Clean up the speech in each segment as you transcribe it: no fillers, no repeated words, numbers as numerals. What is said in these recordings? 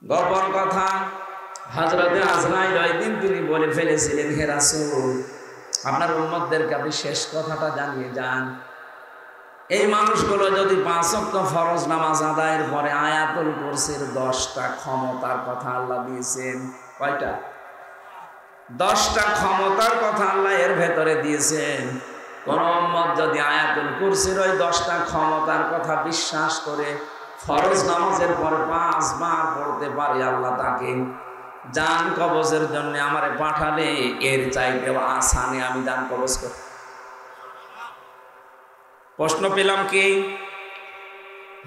গোপন কথা হযরতে আজরাইল ওই দিন তিনি বলে ফেলেছিলেন, হে রাসূল, আপনার উম্মতদেরকে আপনি শেষ কথাটা জানিয়ে যান। এই মানুষগুলো যদি 5 ওয়াক্ত ফরজ নামাজ আদায়ের পরে আয়াতুল কুরসির 10টা ক্ষমতার কথা আল্লাহ দিয়েছেন। কয়টা? 10টা ক্ষমতার কথা আল্লাহ এর ভেতরে দিয়েছেন। কোন উম্মত যদি আয়াতুল কুরসির ওই 10টা ক্ষমতার কথা বিশ্বাস করে ফরজ নামাজের পরে 5 বার পড়তে পারে, আল্লাহ তাকে জান কবজের জন্য আমারে পাঠালে এর চাইতে আসানে আমি জান কবজ করব। প্রশ্ন পেলাম কি?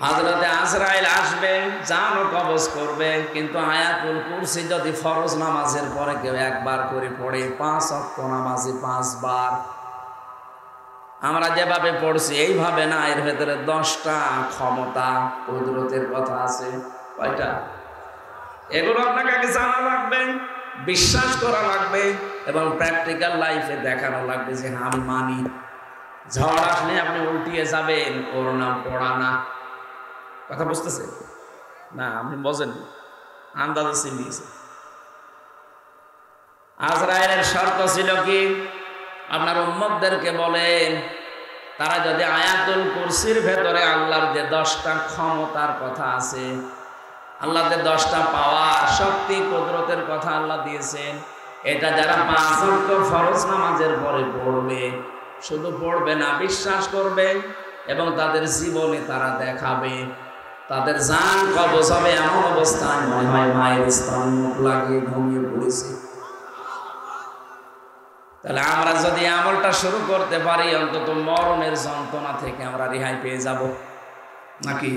হযরতে আজরাইল আসবে, জান কবজ করবে, কিন্তু আয়াতুল কুরসি যদি ফরজ নামাজের পরে কেউ একবার করে পড়ে, 5 ওয়াক্ত নামাজে 5 বার, আমরা যেভাবে পড়ছি এইভাবে না, এর ভেতরে 10টা ক্ষমতা কুদরতের কথা আছে। কয়টা? এগুলো আপনাকে আগে জানা লাগবে, বিশ্বাস করা লাগবে এবং প্র্যাকটিক্যাল লাইফে দেখানো লাগবে যে আমি মানি। ঝড় আসলে আপনি উল্টিয়ে যাবেন, ওর নাম পড়া না। কথা বুঝতেছে না? আপনি বোঝেন, আন্দাজে চিনিয়েছে। আজরাইলের শর্ত ছিল কি? আপনার উম্মতদেরকে বলেন, তারা যদি আয়াতুল কুরসির ভেতরে আল্লাহর যে 10টা ক্ষমতার কথা আছে, আল্লাহর যে 10টা পাওয়ার, শক্তি, কুদরতের কথা আল্লাহ দিয়েছেন, এটা যারা 5 ওয়াক্ত ফরজ নামাজের পরে পড়বে, শুধু পড়বে না, বিশ্বাস করবে এবং তাদের জীবনে তারা দেখাবে, তাদের জান কবজ হবে। এমন অবস্থায় মনে হয় মায়ের স্তন মুখ লাগিয়ে ঘুমিয়ে পড়েছে। তাহলে আমরা যদি আমলটা শুরু করতে পারি, অন্তত মরণের যন্ত্রণা থেকে আমরা রেহাই পেয়ে যাব। নাকি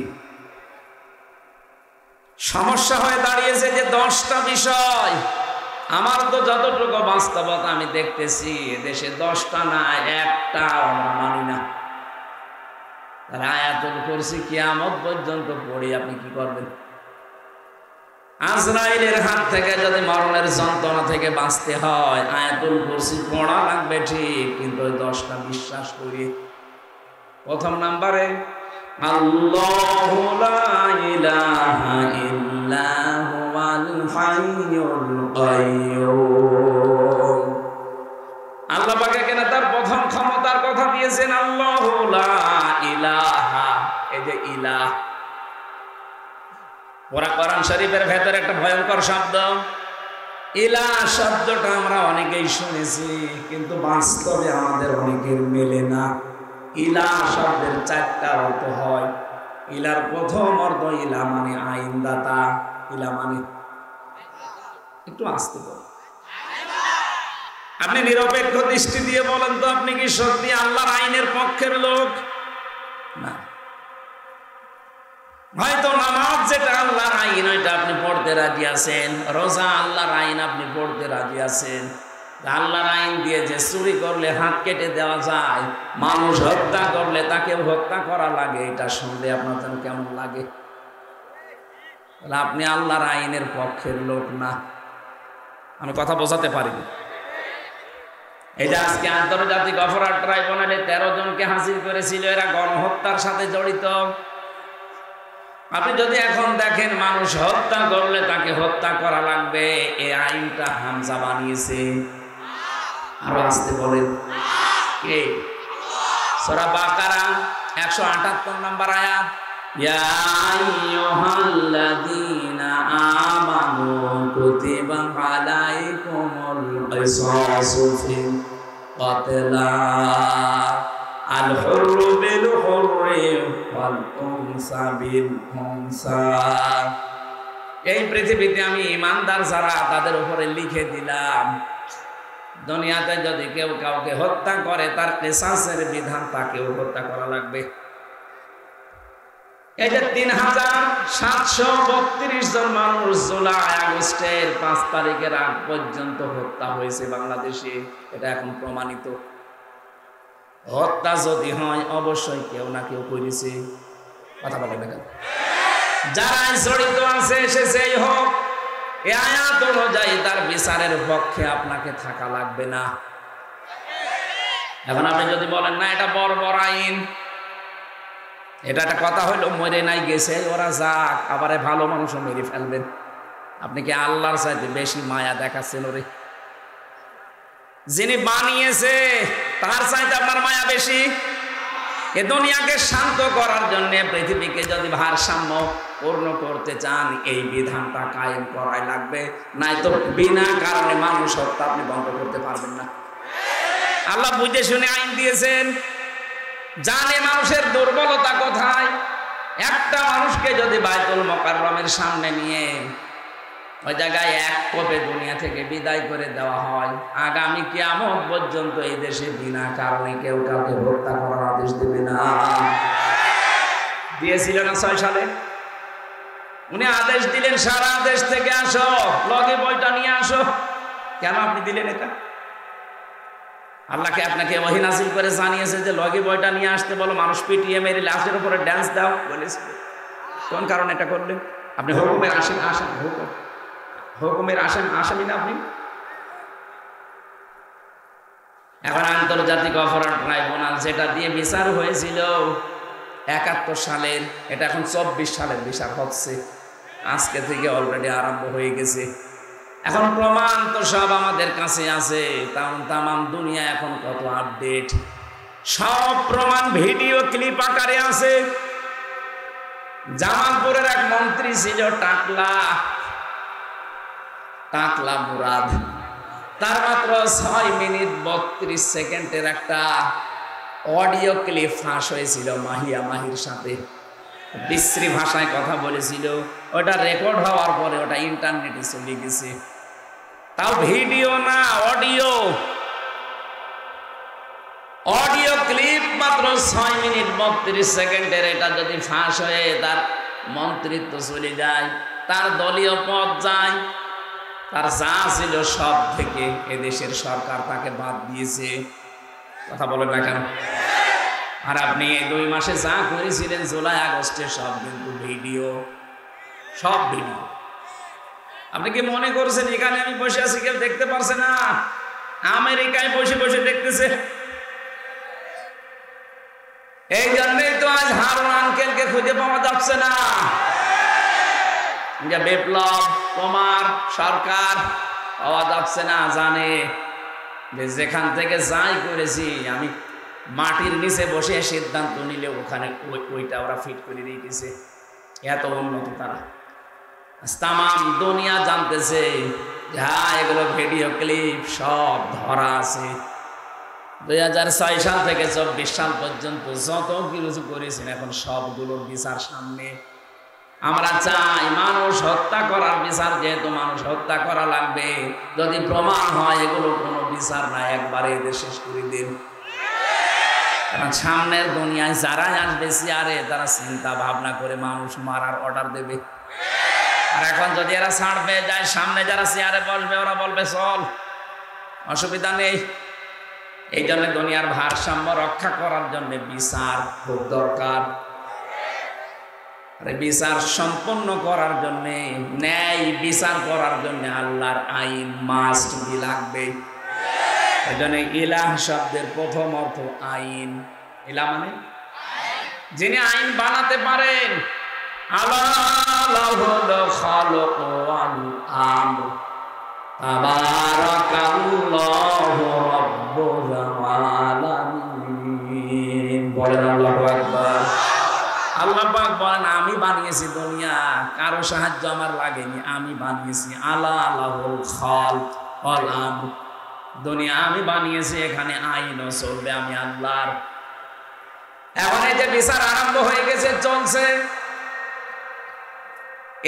সমস্যা হয়ে দাঁড়িয়েছে যে 10টা বিষয়। আমার তো যতটুকু বাস্তবতা আমি দেখতেছি, দেশে 10টা না, একটাও আমরা মানি না। তাহলে আয়াতুল কুরসি কিয়ামত পর্যন্ত পড়ি আপনি কি করবেন? আজরাইলের হাত থেকে যদি মরণের যন্ত্রণা থেকে বাঁচতে হয়, আয়াতুল কুরসি পড়া লাগবে ঠিক, কিন্তু ওই 10টা বিশ্বাস করি। প্রথম নাম্বারে, আল্লাহু লা ইলাহা ইল্লা হুয়াল হাইয়ুল কাইয়্যুম। আল্লাহ পাক এখানে তার প্রথম ক্ষমতার কথা দিয়েছেন, আল্লাহু লা ইলাহা। এই যে ইলাহ, কোরআন শরীফের ভেতরে একটা ভয়ঙ্কর শব্দ ইলাহ শব্দটা আমরা অনেকেই শুনেছি, কিন্তু বাস্তবে আমাদের অনেকের মেলে না। ইলাহ শব্দের 4টা অর্থ হয়। ইলার প্রথম অর্থ, ইলা মানে আইনদাতা। ইলা মানে, একটু আসতে বলেন, আপনি নিরপেক্ষ দৃষ্টি দিয়ে বলেন তো, আপনি কি সত্যি আল্লাহর আইনের পক্ষের লোক? না। হয়তো নামাজ যেটা আল্লাহর আইন, ওইটা আপনি পড়তে রাজি আছেন। রোজা আল্লাহর আইন, আপনি পড়তে রাজি আছেন। আল্লাহর আইন দিয়ে যে চুরি করলে হাত কেটে দেওয়া যায়, মানুষ হত্যা করলে তাকে হত্যা করা লাগে, এটা শুনলে আপনার যেন কেমন লাগে? আপনি আল্লাহর আইনের পক্ষের লোক না। আমি কথা বোঝাতে পারিনি। এই যে আজকে আন্তর্জাতিক অপরাধ ট্রাইব্যুনালে 13 জনকে হাজির করেছিল, এরা গণহত্যার সাথে জড়িত। আপনি যদি এখন দেখেন মানুষ হত্যা করলে তাকে হত্যা করা লাগবে, এই আইনটা হামজা বানিয়েছে। আরো আসতে বলেন, কে? সূরা বাকারা 178 নম্বর আয়াত, ইয়া আইয়ুহাল্লাযীনা আমানু কুতিবা আলাইকুমুল কিসাসু ফিল কাতলা আল হুরু বিল হুররি ওয়াল উনসা বিল উনসা। এই পৃথিবীতে আমি ঈমানদার যারা, তাদের উপরে লিখে দিলাম, দুনিয়াতে যদি কেউ কাউকে হত্যা করে, তার কিসাসের বিধান, তাকেও হত্যা করা লাগবে। এই যে 3732 জন মানুষ জুলাই আগস্টের 5 তারিখের আগ পর্যন্ত হত্যা হয়েছে বাংলাদেশে, এটা এখন প্রমাণিত। হত্যা যদি হয়, অবশ্যই কেউ না কেউ করেছে। কথা বলে দেখেন, যারা জড়িত আছে সে যেই হোক, এই আয়াত অনুযায়ী তার বিচারের পক্ষে আপনাকে থাকা লাগবে না। এখন আপনি যদি বলেন না এটা বর্বর আইন, এটা একটা কথা হইলো, মরে নাই গেছে, ওরা যাক, আবার ভালো মানুষও মেরে ফেলবেন। আপনি কি আল্লাহর চাইতে বেশি মায়া দেখাচ্ছেন ওরে? যিনি বানিয়েছে তার চাইতে আপনার মায়া বেশি? এ দুনিয়াকে শান্ত করার জন্য, পৃথিবীকে যদি ভারসাম্য পূর্ণ করতে চান, এই বিধানটা কায়েম করাই লাগবে, নাই তো বিনা কারণে মানুষ হত্যা আপনি বন্ধ করতে পারবেন না। আল্লাহ বুঝে শুনে আইন দিয়েছেন, জানে মানুষের দুর্বলতা কোথায়। একটা মানুষকে যদি বাইতুল মুকাররমের সামনে নিয়ে ওই জায়গায় এক কোপে দুনিয়া থেকে বিদায় করে দেওয়া হয়, আগামী কিয়ামত পর্যন্ত এই দেশে বিনা কারণে কেউ কাউকে হত্যা করার আদেশ দেবে না। দিয়েছিল না 6 সালে? উনি আদেশ দিলেন, সারা দেশ থেকে আসো, লগে বইটা নিয়ে আসো। কেন আপনি দিলেন এটা? আল্লাহকে আপনাকে ওহী নাযিল করে জানিয়েছে যে লগে বইটা নিয়ে আসতে বলো, মানুষ পিটিয়ে মেরে লাশের উপরে ড্যান্স দাও বলেছে। কোন কারণে এটা করলেন? আপনি হুকুমের হুকুমের আসামি না আপনি? এখন আন্তর্জাতিক অপরাধ ট্রাইব্যুনাল যেটা দিয়ে বিচার হয়েছিল 71 সালের, এটা এখন 24 সালের বিচার হচ্ছে। আজকে থেকে অলরেডি আরম্ভ হয়ে গেছে। এখন প্রমাণ তো সব আমাদের কাছে আছে, তামাম দুনিয়া এখন কত আপডেট, সব প্রমাণ ভিডিও ক্লিপ আকারে আছে। জামালপুরের এক মন্ত্রী ছিল টাকলা মুরাদ, তার মাত্র 6 মিনিট 32 সেকেন্ডের একটা অডিও ক্লিপ ফাঁস হয়েছিল মাহির সাথে। বিশ্রী ভাষায় কথা বলেছিল, ওটা রেকর্ড হওয়ার পরে ওটা ইন্টারনেটে চলে গেছে। তাও ভিডিও না, অডিও ক্লিপ, মাত্র 6 মিনিট 32 সেকেন্ডের। এটা যদি ফাঁস হয়ে তার মন্ত্রিত্ব চলে যায়, তার দলীয় পদ যায়, তার যা ছিল সব থেকে এদেশের সরকার তাকে বাদ দিয়েছে। কথা বলেন না কেন? আর আপনি এই 2 মাসে যা করেছিলেন জুলাই আগস্টে, সব কিন্তু ভিডিও, সব ভিডিও। আপনি কি মনে করছেন এখানে আমি বসে আছি কেউ দেখতে পারছে না? আমেরিকায় বসে বসে দেখতেছে। এই জন্যই তো আজ হারুন আঙ্কেলকে খুঁজে পাওয়া যাচ্ছে না। যে বিপ্লব তোমার সরকার পাওয়া যাচ্ছে না, জানে যে যেখান থেকে যাই করেছি আমি মাটির নিচে বসে সিদ্ধান্ত নিলে ওখানে ওইটা ওরা ফিট করে রেখেছে। এত উন্নত তারা। তামাম দুনিয়া জানতেছে যে হ্যাঁ, এগুলো ভিডিও ক্লিপ সব ধরা আছে। 2006 সাল থেকে 24 সাল পর্যন্ত যত কিছু করেছেন এখন সবগুলোর বিচার সামনে। আমরা চাই মানুষ হত্যা করার বিচার, যেহেতু মানুষ হত্যা করা লাগবে, যদি প্রমাণ হয় এগুলো কোনো বিচার না, একবারে এদের শেষ করে দিন। কারণ সামনের দুনিয়ায় যারাই আসবে চেয়ারে, তারা চিন্তা ভাবনা করে মানুষ মারার অর্ডার দেবে। আর এখন যদি এরা ছাড় পেয়ে যায়, সামনে যারা চেয়ারে বসবে ওরা বলবে চল, অসুবিধা নেই। এই জন্য দুনিয়ার ভারসাম্য রক্ষা করার জন্য বিচার খুব দরকার। বিচার সম্পন্ন করার জন্য, ন্যায় বিচার করার জন্য আল্লাহর আইন মাস্ট বি লাগবে। এই জন্য ইলাহ শব্দের প্রথম অর্থ আইন। ইলাহ মানে যিনি আইন বানাতে পারেন। আল্লাহুল খালিক ওয়াল আমর, তাবারাকাল্লাহু রাব্বুল আলামিন। বলেন আল্লাহু আকবার। আল্লাহ পাক বলেন আমি বানিয়েছি দুনিয়া, কারো সাহায্য আমার লাগেনি, আমি বানিয়েছি। আল্লাহুল খালিক ওয়াল আমর, দুনিয়া আমি বানিয়েছি, এখানে আইনও চলবে আমি আল্লাহর। এখন এই যে বিচার আরম্ভ হয়ে গেছে, চলছে।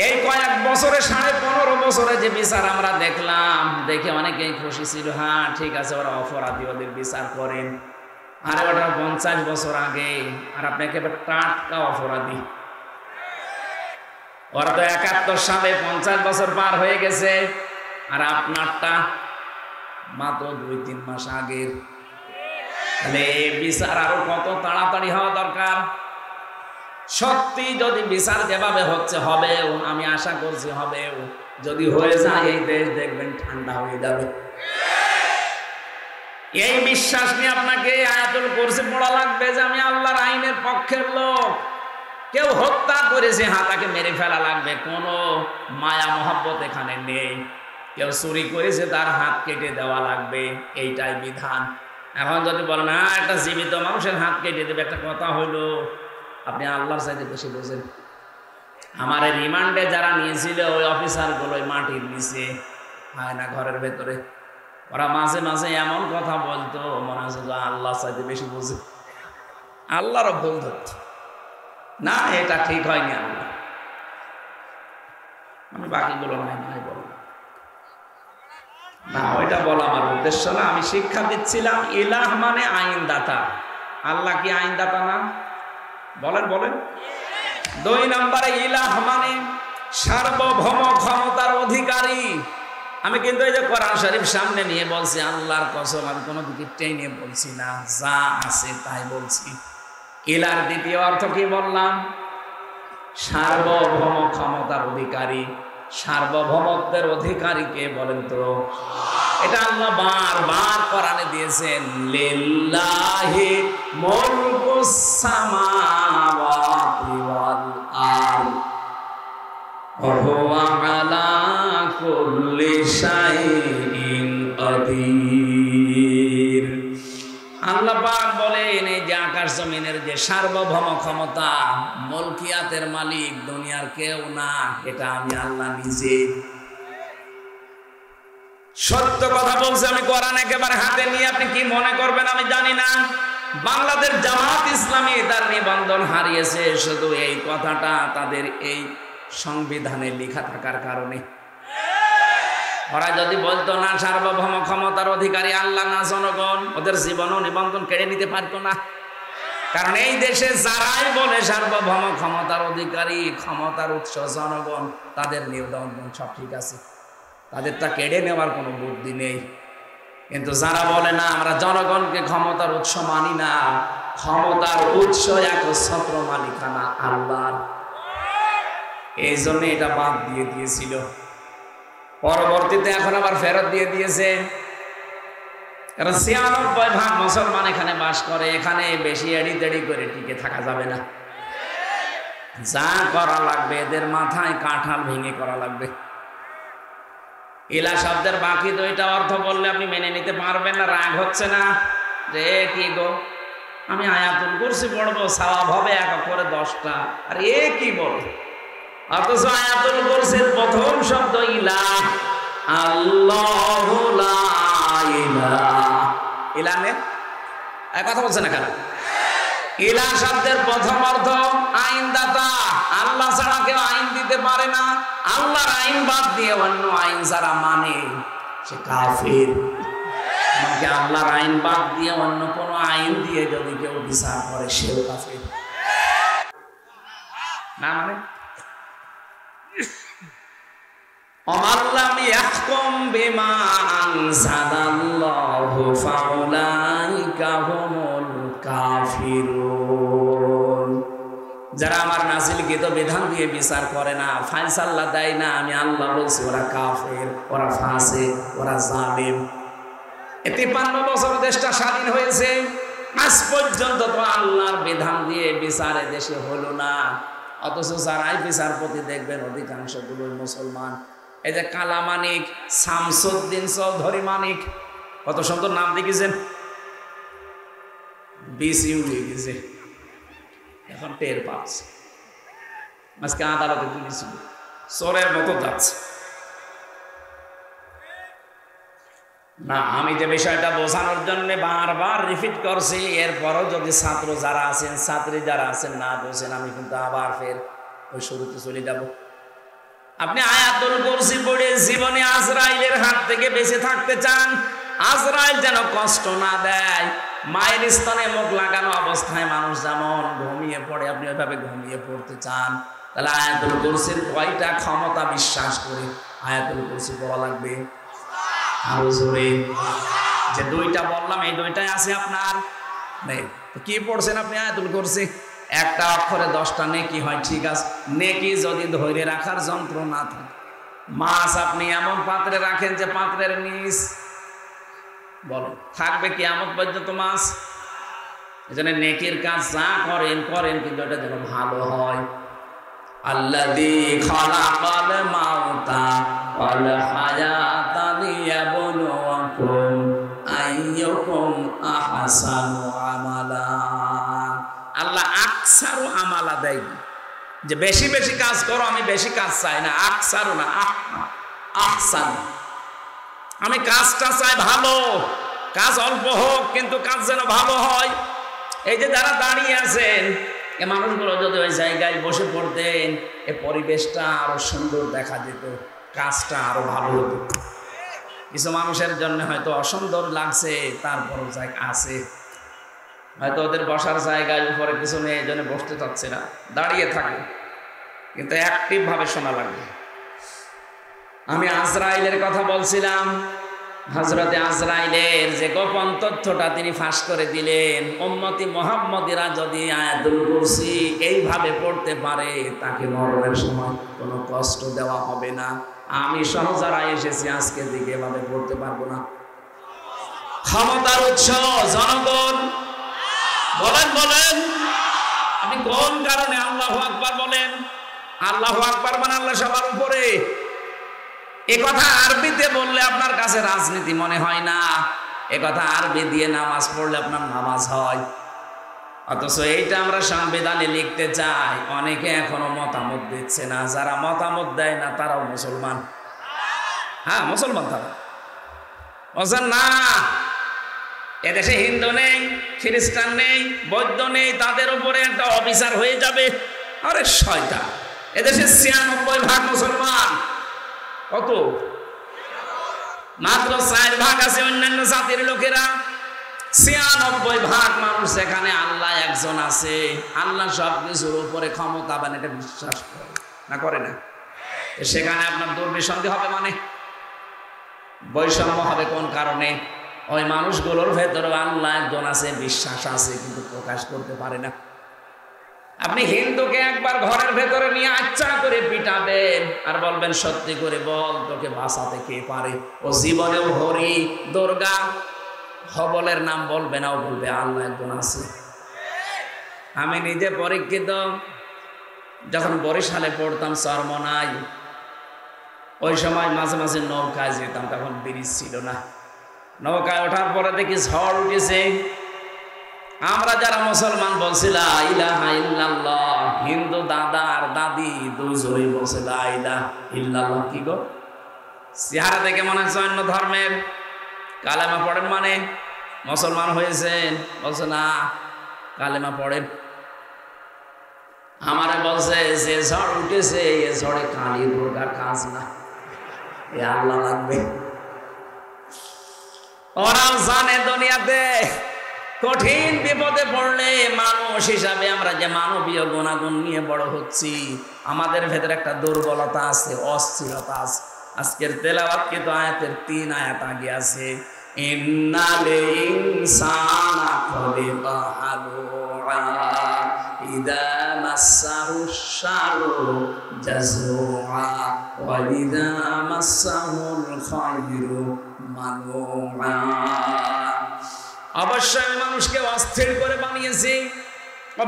এই কয়েক বছরে 15.5 বছরে যে বিচার আমরা দেখলাম, দেখে অনেকেই খুশি ছিল। হ্যাঁ ঠিক আছে, ওরা অপরাধী, ওদের বিচার করেন। আর ওটা 50 বছর আগে, আর আপনাকে টাটকা অপরাধী। ওরা তো 71 সালে 50 বছর পার হয়ে গেছে, আর আপনারটা মাত্র 2-3 মাস আগের। তাহলে বিচার আরো কত তাড়াতাড়ি হওয়া দরকার। সত্যি যদি বিচার যেভাবে হচ্ছে হবেও, আমি আশা করছি হবেও। যদি হয়ে যায় এই দেশ দেখবেন ঠান্ডা হয়ে যাবে। এই বিশ্বাস নিয়ে আপনাকে আয়াতুল কুরসি পড়া লাগবে যে আমি আল্লাহর আইনের পক্ষের লোক। কেউ হত্যা করেছে, তাকে মেরে ফেলা লাগবে, কোনো মায়া মহব্বত এখানে নেই। কেউ চুরি করেছে, তার হাত কেটে দেওয়া লাগবে, এইটাই বিধান। এখন যদি বলেন একটা জীবিত মানুষের হাত কেটে দেবে, একটা কথা হইলো, আপনি আল্লাহর চাইতে বেশি বোঝেন। আমার রিমান্ডে যারা নিয়েছিল ওই অফিসারগুলো মাটির নিচে হয় না ঘরের ভেতরে, ওরা মাঝে মাঝে এমন কথা বলতো মনে হচ্ছে আল্লাহর চাইতে বেশি বোঝে, আল্লাহরও ভুল ধরত না, এটা ঠিক হয়নি। আমি বাকিগুলো নাই বলবো না, ওইটা বলা আমার উদ্দেশ্য না। আমি শিক্ষা দিচ্ছিলাম ইলাহ মানে আইনদাতা। আল্লাহ কি আইনদাতা না? বলেন বলেন। 2 নম্বরে ইলাহ মানে সার্বভৌম ক্ষমতার অধিকারী। আমি কিন্তু এই যে কোরআন শরীফ সামনে নিয়ে বলছি, আল্লাহর কসম আমি কোনো দিকে টেনে বলছি না, যা আছে তাই বলছি। ইলার দ্বিতীয় অর্থ কি বললাম? সার্বভৌম ক্ষমতার অধিকারী। সার্বভৌমত্বের অধিকারী কে বলেন তো? এটা আল্লাহ বারবার কোরআনে দিয়েছেন, লিল্লাহি মুলকুস সামাওয়াতি ওয়াল আরদ ওয়া হুয়া আলা কুল্লি শাইইন কাদির। আল্লাহ পাক বলেন এই যে আকাশ জমিনের যে সার্বভৌম ক্ষমতা, মুলকিয়াতের মালিক দুনিয়ার কেউ না, এটা আমি আল্লাহ নিজে। সত্য কথা বলছে, আমি কোরআন একেবারে হাতে নিয়ে, আপনি কি মনে করবেন আমি জানি না। বাংলাদেশ জামাত ইসলামী তার নিবন্ধন হারিয়েছে শুধু এই কথাটা তাদের এই সংবিধানে লেখা থাকার কারণে। ওরা যদি বলতো না সার্বভৌম ক্ষমতার অধিকারী আল্লাহ না জনগণ, ওদের জীবনও নিবন্ধন কেড়ে নিতে পারতো না। কারণ এই দেশে যারাই বলে সার্বভৌম ক্ষমতার অধিকারী, ক্ষমতার উৎস জনগণ, তাদের নিবন্ধন সব ঠিক আছে, তাদের তা কেড়ে নেওয়ার কোনো বুদ্ধি নেই। কিন্তু যারা বলে না আমরা জনগণকে ক্ষমতার উৎস মানি না, ক্ষমতার উৎস একচ্ছত্র মালিকানা আল্লাহর, এই জন্য এটা বাদ দিয়ে দিয়েছিল। পরবর্তীতে এখন আবার ফেরত দিয়ে দিয়েছে। কারণ ৯৬% মুসলমান এখানে বাস করে, এখানে বেশি এড়ি তেড়ি করে টিকে থাকা যাবে না। যা করা লাগবে এদের মাথায় কাঁঠাল ভেঙে করা লাগবে। ইলা শব্দের বাকি 2টা অর্থ বললে আপনি মেনে নিতে পারবেন না, রাগ হচ্ছে না যে কি গো আমি আয়াতুল কুরসি পড়বো, সওয়াব হবে 1 করে 10টা, আর এ কি বলে? অথচ আয়াতুল কুরসির প্রথম শব্দ ইলাহ, আল্লাহু লা ইলাহা ইলানে কথা বলছে না কেন? ইলাহ শব্দের প্রথম অর্থ আইনদাতা, আল্লাহ ছাড়া কেউ আইন দিতে পারে না। আল্লাহর আইন বাদ দিয়ে অন্য আইন যারা মানে সে কাফির। আল্লাহর আইন বাদ দিয়ে অন্য কোনো আইন দিয়ে যদি কেউ বিচার করে সেও কাফির না। মানে ওমান লাম ইয়াহকুম বিমা আনজালাল্লাহু ফাউলাইকা হুমুল কাফিরুন। যারা আমার নাযিলকৃত বিধান দিয়ে বিচার করে না, ফায়সালা দেয় না, আমি আল্লাহ বলছি ওরা কাফের, ওরা ফাসিক, ওরা জালিম। 53 বছর দেশটা স্বাধীন হয়েছে, আজ পর্যন্ত তো আল্লাহর বিধান দিয়ে বিচারে দেশে হলো না। অথচ যারাই বিচারপতি দেখবেন অধিকাংশগুলো মুসলমান। এই যে কালা মানিক, শামসুদ্দিন চৌধুরী মানিক, কত সুন্দর নাম দেখেছেন, বিসি উঠে গেছে, এখন টের পাচ্ছে। আজকে আদালতে তুলেছিল, চোরের মতো যাচ্ছে না। আমি যে বিষয়টা বোঝানোর জন্য বারবার রিপিট করছি, এরপরও যদি ছাত্র যারা আছেন, ছাত্রী যারা আছেন না বোঝেন, আমি কিন্তু আবার ফের ওই শুরুতে চলে যাব। আপনি আয়াতুল কুরসি পড়ে জীবনে আজরাইলের হাত থেকে বেঁচে থাকতে চান, আজরাইল যেন কষ্ট না দেয়। মায়ের স্তনে মুখ লাগানো অবস্থায় মানুষ যেমন ঘুমিয়ে পড়ে, আপনি ওইভাবে ঘুমিয়ে পড়তে চান, তাহলে আয়াতুল কুরসির কয়টা ক্ষমতা বিশ্বাস করে আয়াতুল কুরসি পড়া লাগবে? আরো জোরে। যে 2টা বললাম এই 2টাই আছে আপনার নেই, কি পড়ছেন আপনি আয়াতুল কুরসি? একটা অক্ষরে 10টা নেকি হয়, ঠিক আছে। নেকি যদি ধরে রাখার যন্ত্র না থাকে, মাছ আপনি এমন পাত্রে রাখেন যে পাত্রের নিচ বলেন থাকবে কিয়ামত পর্যন্ত মাছ, এজন্য নেকির কাজ যা করেন করেন, কিন্তু এটা যেন ভালো হয়। আল্লাযী খালাকাল মাউতা ওয়াল হায়াতা লিয়াবলুয়াকুম আইয়ুকুম আহসানু আমালা। আল্লাহ আকসারু আমালা দেয়, যে বেশি বেশি কাজ করো, আমি বেশি কাজ চাই না, আকসারু না, আহসান। আমি কাজটা চাই ভালো, কাজ অল্প হোক কিন্তু কাজ যেন ভালো হয়। এই যে যারা দাঁড়িয়ে আছেন, এ মানুষগুলো যদি ওই জায়গায় বসে পড়তেন, এ পরিবেশটা আরো সুন্দর দেখা যেত, কাজটা আরো ভালো হতো। কিছু মানুষের জন্য হয়তো অসুন্দর লাগছে, তারপর জায়গা আছে, হয়তো ওদের বসার জায়গায় উপরে কিছু নেই, এই জন্য বসতে চাচ্ছে না, দাঁড়িয়ে থাকে, কিন্তু অ্যাক্টিভ ভাবে শোনা লাগবে। আমি আজরাইলের কথা বলছিলাম, হযরতে আজরাইলের যে গোপন তথ্যটা তিনি ফাঁস করে দিলেন, উম্মতি মুহাম্মদীরা যদি আয়াতুল কুরসি এইভাবে পড়তে পারে, তাকে মরণের সময় কোনো কষ্ট দেওয়া হবে না। আমি সহ যারা এসেছি আজকে দিকে এভাবে পড়তে পারবো না। ক্ষমতার উৎস জনগণ, বলেন বলেন আপনি কোন কারণে আল্লাহু আকবার বলেন? আল্লাহু আকবার মানে আল্লাহ সবার উপরে। এ কথা আরবিতে বললে আপনার কাছে রাজনীতি মনে হয় না, এ কথা আরবি দিয়ে নামাজ পড়লে আপনার নামাজ হয়। অথচ এইটা আমরা সংবিধানে লিখতে চাই, অনেকে এখনো মতামত দিচ্ছে না। যারা মতামত দেয় না তারাও মুসলমান। হ্যাঁ, মুসলমান তারা বলছেন না, এদেশে হিন্দু নেই, খ্রিস্টান নেই, বৌদ্ধ নেই, তাদের উপরে একটা অবিচার হয়ে যাবে। আরে শয়তান, এদেশে ৯৬% মুসলমান। কত? মাত্র ৪% আছে অন্যান্য জাতির লোকেরা। ৯৬% মানুষ, এখানে আল্লাহ একজন আছে, আল্লাহ সব কিছুর উপরে ক্ষমতাবান, এটা বিশ্বাস করে না, করে না? সেখানে আপনার দুর্বিসন্ধি হবে, মানে বৈষম্য হবে। কোন কারণে? ওই মানুষগুলোর ভেতরে আল্লাহ একজন আছে, বিশ্বাস আছে, কিন্তু প্রকাশ করতে পারে না। আপনি হিন্দুকে একবার ঘরের ভেতরে নিয়ে আচ্ছা করে পিটাবেন আর বলবেন সত্যি করে বল, তোকে বাঁচাতে কে পারে? ও জীবনেও হরি, দুর্গা, হবলের নাম বলবে না, ও বলবে আল্লাহ একজন আছে। আমি নিজে পরীক্ষিত, যখন বরিশালে পড়তাম চরমনাই, ওই সময় মাঝে মাঝে নৌকায় যেতাম, তখন ব্রিজ ছিল না। নৌকায় ওঠার পরে দেখি ঝড় উঠেছে। আমরা যারা মুসলমান বলছি লা ইলাহা ইল্লাল্লাহ, হিন্দু দাদা আর দাদি দুইজনই বলছে লা ইলাহা ইল্লাল্লাহ। কি গো, চেহারা দেখে মনে হচ্ছে অন্য ধর্মের। কালেমা পড়েন মানে মুসলমান হয়েছেন? বলছে না, কালেমা পড়েন। আমারে বলছে যে ঝড় উঠেছে, এ ঝড়ে কালী দুর্গার কাজ না, এ আল্লাহ লাগবে। ওরাও জানে দুনিয়াতে কঠিন বিপদে পড়লে মানুষ হিসাবে আমরা যে মানবীয় গুণাগুণ নিয়ে বড় হচ্ছি, আমাদের ভেতরে একটা দুর্বলতা আছে, অস্থিরতা আছে। আজকের তেলাওয়াত কিন্তু আয়াতের ৩ আয়াত আগে আছে, ইন্নাল ইনসানা খুলিকা হালুআ ইযা মাসসাহু শাররু জাজুআ ওয়া ইযা মাসসাহুল খায়রু মানুআ। অবশ্যই আমি মানুষকে অস্থির করে বানিয়েছি।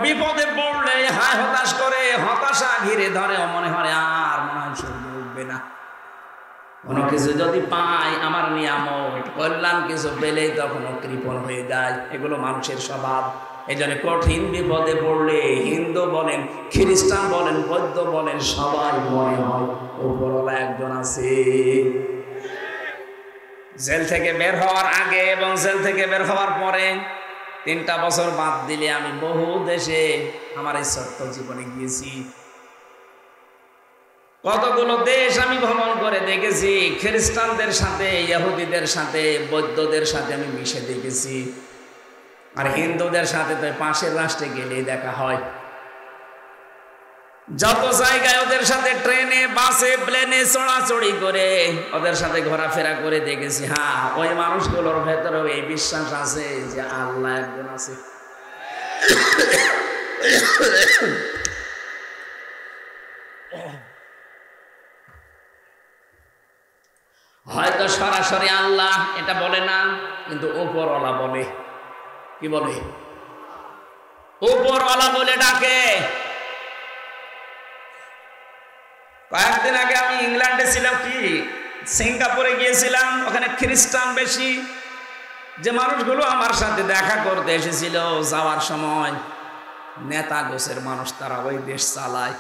বিপদে পড়লে হায় হতাশ করে, হতাশা ঘিরে ধরে, মনে হয় আর মনে হয় সূর্য উঠবে না। কোনো কিছু যদি পাই, আমার নিয়ামত কল্যাণ কিছু পেলেই তখন কৃপণ হয়ে যায়। এগুলো মানুষের স্বভাব। এই জন্য কঠিন বিপদে পড়লে হিন্দু বলেন, খ্রিস্টান বলেন, বৌদ্ধ বলেন, সবাই মনে হয় উপরওয়ালা একজন আছে। জেল থেকে বের হওয়ার আগে এবং জেল থেকে বের হওয়ার পরে ৩টা বছর বাদ দিলে আমি বহু দেশে আমার এই ছোট্ট জীবনে গিয়েছি। কতগুলো দেশ আমি ভ্রমণ করে দেখেছি। খ্রিস্টানদের সাথে, ইহুদিদের সাথে, বৌদ্ধদের সাথে আমি মিশে দেখেছি। আর হিন্দুদের সাথে তো পাশের রাষ্ট্রে গেলেই দেখা হয়। যত জায়গায় ওদের সাথে ট্রেনে, বাসে, প্লেনে চড়াচড়ি করে, ওদের সাথে ঘোরাফেরা করে দেখেছি। হ্যাঁ, ওই মানুষগুলোর ভেতরেও এই বিশ্বাস আছে যে আল্লাহ একজন আছে। হয়তো সরাসরি আল্লাহ এটা বলে না, কিন্তু উপরওয়ালা বলে। কি বলে? উপরওয়ালা বলে ডাকে। কয়েকদিন আগে আমি ইংল্যান্ডে ছিলাম, কি সিঙ্গাপুরে গিয়েছিলাম, ওখানে খ্রিস্টান বেশি। যে মানুষগুলো আমার সাথে দেখা করতে এসেছিল, যাওয়ার সময় নেতা গোছের মানুষ, তারা ওই দেশ চালায়।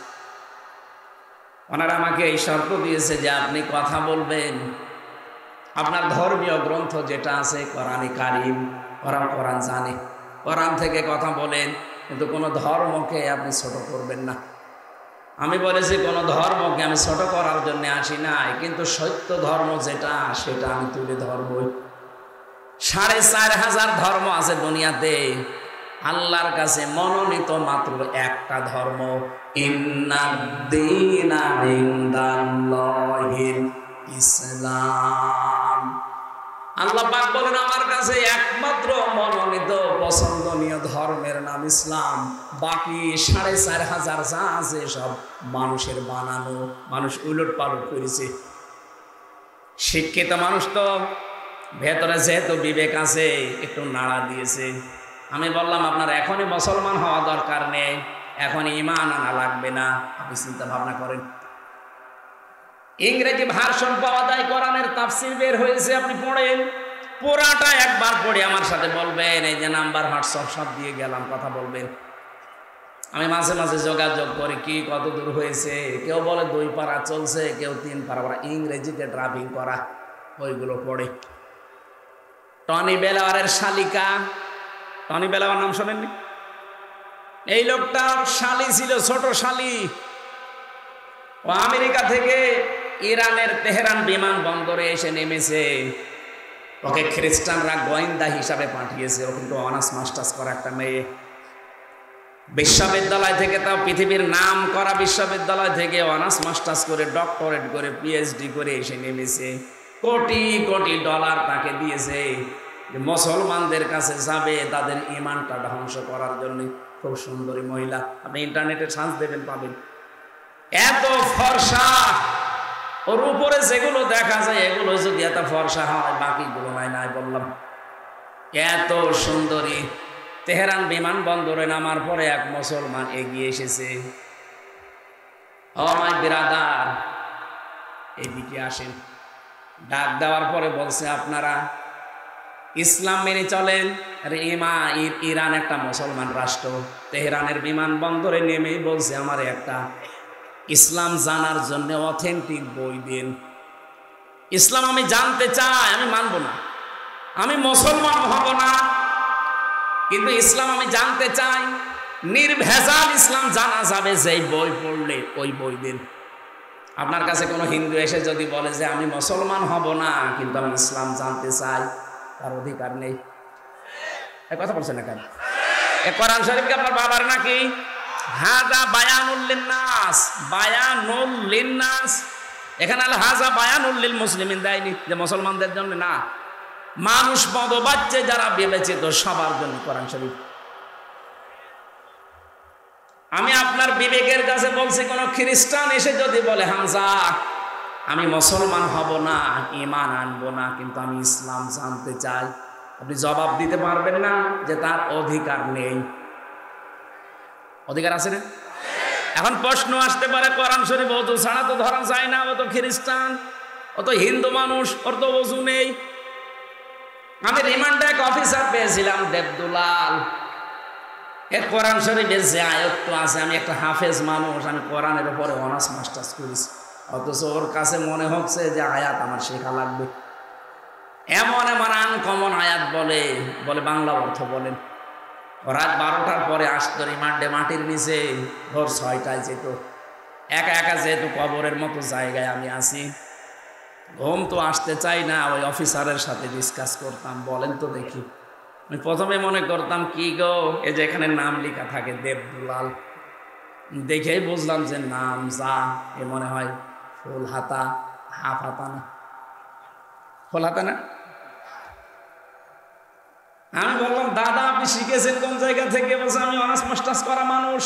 ওনারা আমাকে এই শর্ত দিয়েছে যে আপনি কথা বলবেন আপনার ধর্মীয় গ্রন্থ যেটা আছে কোরআনে কারিম, ওরা কোরআন জানে, কোরআন থেকে কথা বলেন, কিন্তু কোনো ধর্মকে আপনি ছোট করবেন না। আমি বলেছি কোনো ধর্মকে আমি ছোট করার জন্য আসি নাই, কিন্তু সত্য ধর্ম যেটা সেটা আমি তুলে ধরবই। 4500 ধর্ম আছে দুনিয়াতে, আল্লাহর কাছে মনোনীত মাত্র একটা ধর্ম, ইন্নাদ-দীনা ইনদাল্লাহিল ইসলাম। আল্লাহ পাক বলেন আমার কাছে একমাত্র মনোনীত পছন্দনীয় ধর্মের নাম ইসলাম। বাকি 4500 যা আছে সব মানুষের বানানো, মানুষ উলট পালট করেছে। শিক্ষিত মানুষ তো ভেতরে যেহেতু বিবেক আছে একটু নাড়া দিয়েছে। আমি বললাম আপনার এখনই মুসলমান হওয়া দরকার নেই, এখন ঈমান আনা লাগবে না, আপনি চিন্তা ভাবনা করেন। ইংরেজি ভার্সন পাওয়া যায়, কোরআনের তাফসীর বের হয়েছে, আপনি পড়েন, পুরাটা একবার পড়ে আমার সাথে বলবেন। এই যে নাম্বার হোয়াটসঅ্যাপ সব দিয়ে গেলাম, কথা বলবেন। আমি মাঝে মাঝে যোগাযোগ করি, কি কত দূর হয়েছে। কেউ বলে 2 পারা চলছে, কেউ 3 পারা। ওরা ইংরেজিতে ড্রাইভিং করা, ওইগুলো পড়ে। টনি বেলাওয়ারের শালিকা, টনি বেলাওয়ার নাম শোনেননি? এই লোকটার শালি ছিল, ছোট শালি। ও আমেরিকা থেকে ইরানের তেহরান বিমানবন্দরে এসে নেমেছে। ওকে খ্রিস্টানরা গোয়েন্দা হিসাবে পাঠিয়েছে। ও কিন্তু অনার্স মাস্টার্স করা একটা মেয়ে, বিশ্ববিদ্যালয় থেকে, তাও পৃথিবীর নাম করা বিশ্ববিদ্যালয় থেকে অনার্স মাস্টার্স করে, ডক্টরেট করে, পিএইচডি করে এসে নেমেছে। কোটি কোটি ডলার তাকে দিয়েছে যে মুসলমানদের কাছে যাবে তাদের ঈমানটা ধ্বংস করার জন্য। খুব সুন্দরী মহিলা, আপনি ইন্টারনেটে সার্চ দেবেন, পাবেন। এত ফর্সা, ওর উপরে যেগুলো দেখা যায় এগুলো যদি এত ফর্সা হয়, বাকিগুলো হয় নাই। বললাম এত সুন্দরী। তেহরান বিমানবন্দরে নামার পরে এক মুসলমান এগিয়ে এসেছে। ও মাই ব্রাদার, এদিকে আসেন। ডাক দেওয়ার পরে বলছে আপনারা ইসলাম মেনে চলেন। আরে ইরান একটা মুসলমান রাষ্ট্র। তেহরানের বিমানবন্দরে নেমেই বলছে আমার একটা ইসলাম জানার জন্য অথেন্টিক বই দিন। ইসলাম আমি জানতে চাই, আমি মানব না, আমি মুসলমান হব না, কিন্তু ইসলাম আমি জানতে চাই। নির্ভেজাল ইসলাম জানা যাবে যেই বই পড়লে, ওই বই দিন। আপনার কাছে কোনো হিন্দু এসে যদি বলে যে আমি মুসলমান হব না কিন্তু আমি ইসলাম জানতে চাই, তার অধিকার নেই। এই কথা বলছেন না কেন? এ কোরআন শরীফ কি আপনার বাবার নাকি? হাযা বায়ানুল লিন্নাস, বায়ানুল লিন্নাস। এখানে আল হাযা বায়ানুল লিল মুসলিমিন দেয়নি, যে মুসলমানদের জন্য না, মানুষ মতবাচ্চে যারা বিবেচিত সবার জন্য কোরআন শরীফ। আমি আপনার বিবেকের কাছে বলছি, কোন খ্রিস্টান এসে যদি বলে হামজা আমি মুসলমান হব না, ঈমান আনবো না, কিন্তু আমি ইসলাম জানতে চাই, আপনি জবাব দিতে পারবেন না যে তার অধিকার নেই? অধিকার আছে না? এখন প্রশ্ন আসতে পারে কোরআন শরীফ ওযু ছাড়া তো ধরা যায় না, ও তো খ্রিস্টান, ও তো হিন্দু মানুষ, ওর তো ওযু নেই। আমি রিমান্ডে এক অফিসার পেয়েছিলাম, দেবদুলাল। এর কোরআন শরীফের যে আয়াত আছে, আমি একটা হাফেজ মানুষ, আমি কোরআনের উপরে অনার্স মাস্টার্স করেছি, অথচ ওর কাছে মনে হচ্ছে যে আয়াত আমার শেখা লাগবে। এমন এমন আনকমন আয়াত বলে বলে বাংলা অর্থ বলেন। রাত 12টার পরে আসতো রিমান্ডে, মাটির নিচে ভোর 6টায় যেত। একা একা যেহেতু কবরের মতো জায়গায় আমি আছি, ঘুম তো আসতে চাই না, ওই অফিসারের সাথে ডিসকাস করতাম। বলেন তো দেখি, আমি প্রথমে মনে করতাম কি গো, এই যে এখানে নাম লেখা থাকে দেবদুলাল, দেখেই বুঝলাম যে নাম যা, এ মনে হয় ফুল হাতা, হাফ হাতা না, ফুল হাতা না। আমি বললাম দাদা আপনি শিখেছেন কোন জায়গা থেকে? বলছে আমি অনার্স মাস্টার্স করা মানুষ।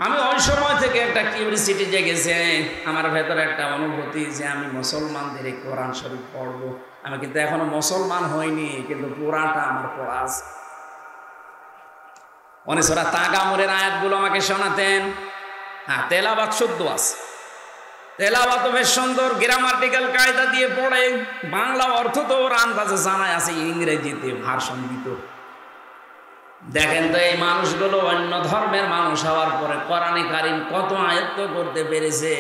আমি ওই সময় থেকে একটা কিউরিসিটি জেগেছে আমার ভেতরে, একটা অনুভূতি যে আমি মুসলমানদের এই কোরআন শরীফ পড়বো। আমি কিন্তু এখনো মুসলমান হইনি, কিন্তু পুরাটা আমার পড়া আছে। উনি সূরা তাগামুরের আয়াতগুলো আমাকে শোনাতেন। হ্যাঁ, তেলাওয়াত শুদ্ধ আছে, তেলাওয়াত বেশ সুন্দর, গ্রামাটিক্যাল কায়দা দিয়ে পড়ে, বাংলা অর্থ তো ওর আন্দাজে জানায় আছে, ইংরেজিতে ভার্সন দিত। দেখেন তো এই মানুষগুলো অন্য ধর্মের মানুষ হওয়ার পরে কোরআনে কারিম কত আয়ত্ত করতে পেরেছে।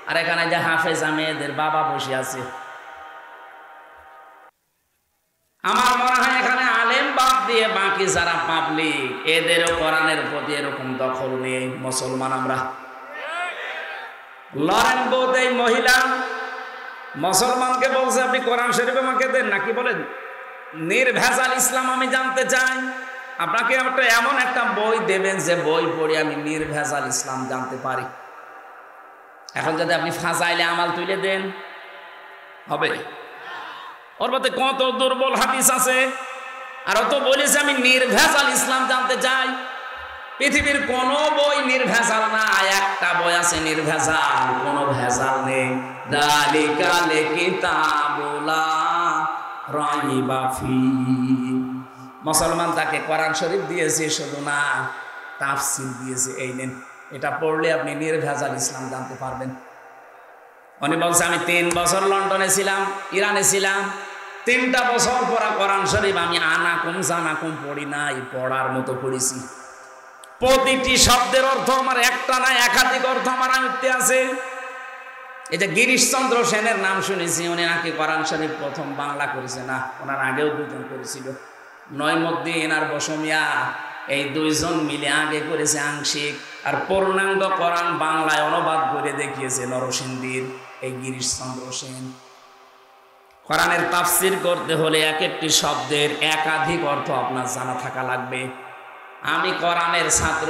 আর এখানে যে হাফেজা মেয়েদের বাবা বসে আছে, আমার মনে হয় এখানে আলেম বাদ দিয়ে বাকি যারা পাবলিক, এদেরও কোরআনের প্রতি এরকম দখল নেই। মুসলমান আমরা লরেন বোধ, এই মহিলা মুসলমানকে বলছে আপনি কোরআন শরীফ আমাকে দেন, নাকি বলেন নির্ভেজাল ইসলাম আমি জানতে চাই। আপনাকে এমন একটা বই দেবেন যে বই পড়ে আমি নির্ভেজাল ইসলাম জানতে পারি। এখন যদি আপনি ফাজাইলে আমাল তুলে দেন, হবে? ওর মধ্যে কত দুর্বল হাদিস আছে, আর অত বলেছে আমি নির্ভেজাল ইসলাম জানতে চাই। পৃথিবীর কোন বই নির্ভেজাল না, একটা বই আছে নির্ভেজাল, কোন ভেজাল নেই। দালিকাল কিতাবুলা রাইবা ফি। মুসলমান তাকে কোরআন শরীফ দিয়েছে, শুধু না তাফসীর দিয়েছে। এই নেন, এটা পড়লে আপনি নির্ভেজাল ইসলাম জানতে পারবেন। উনি বলছে আমি 3 বছর লন্ডনে ছিলাম, ইরানে ছিলাম, 3টা বছর পড়া কোরআন শরীফ আমি আনাকুম জানাকুম পড়ি নাই, পড়ার মতো পড়েছি। প্রতিটি শব্দের অর্থ আমার একটা না একাধিক অর্থ আমার আয়ত্তে আছে। এই যে গিরিশচন্দ্র সেনের নাম শুনেছি, উনি নাকি কোরআন শরীফ প্রথম বাংলা করেছে। না, ওনার আগেও 2 জন করেছিল, নইমুদ্দিন আর বসমিয়া। এই 2 জন মিলে আগে করেছে আংশিক, আর পূর্ণাঙ্গ কোরআন বাংলায় অনুবাদ করে দেখিয়েছে নরসিংদীর এই গিরিশচন্দ্র সেন। কোরআনের তাফসীর করতে হলে এক একটি শব্দের একাধিক অর্থ আপনার জানা থাকা লাগবে। আমি কোরআনের ছাত্র,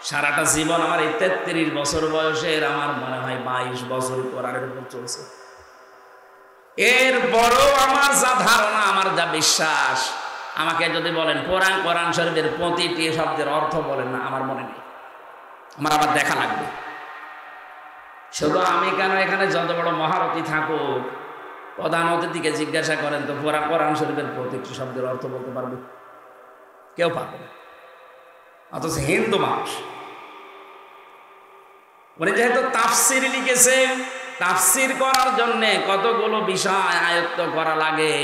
সারাটা জীবন আমার এই 33 বছর বয়সের আমার মনে হয় 22 বছর কোরআনের উপর চলছে। এরপরও আমার যা ধারণা, আমার যা বিশ্বাস, আমাকে যদি বলেন কোরআন শরীফের প্রতিটি শব্দের অর্থ বলেন না, আমার মনে নেই, আমার আবার দেখা লাগবে। শুধু আমি কেন, এখানে যত বড় মহারথী থাকুক, প্রধান অতিথিকে জিজ্ঞাসা করেন তো কোরআন শরীফের প্রতিটি শব্দের অর্থ বলতে পারবে? কেউ পারবে না। অথচ হিন্দু মানুষ, উনি যেহেতু তাফসীর লিখেছে, তাফসীর করার জন্য কতগুলো বিষয় আয়ত্ত করা লাগে,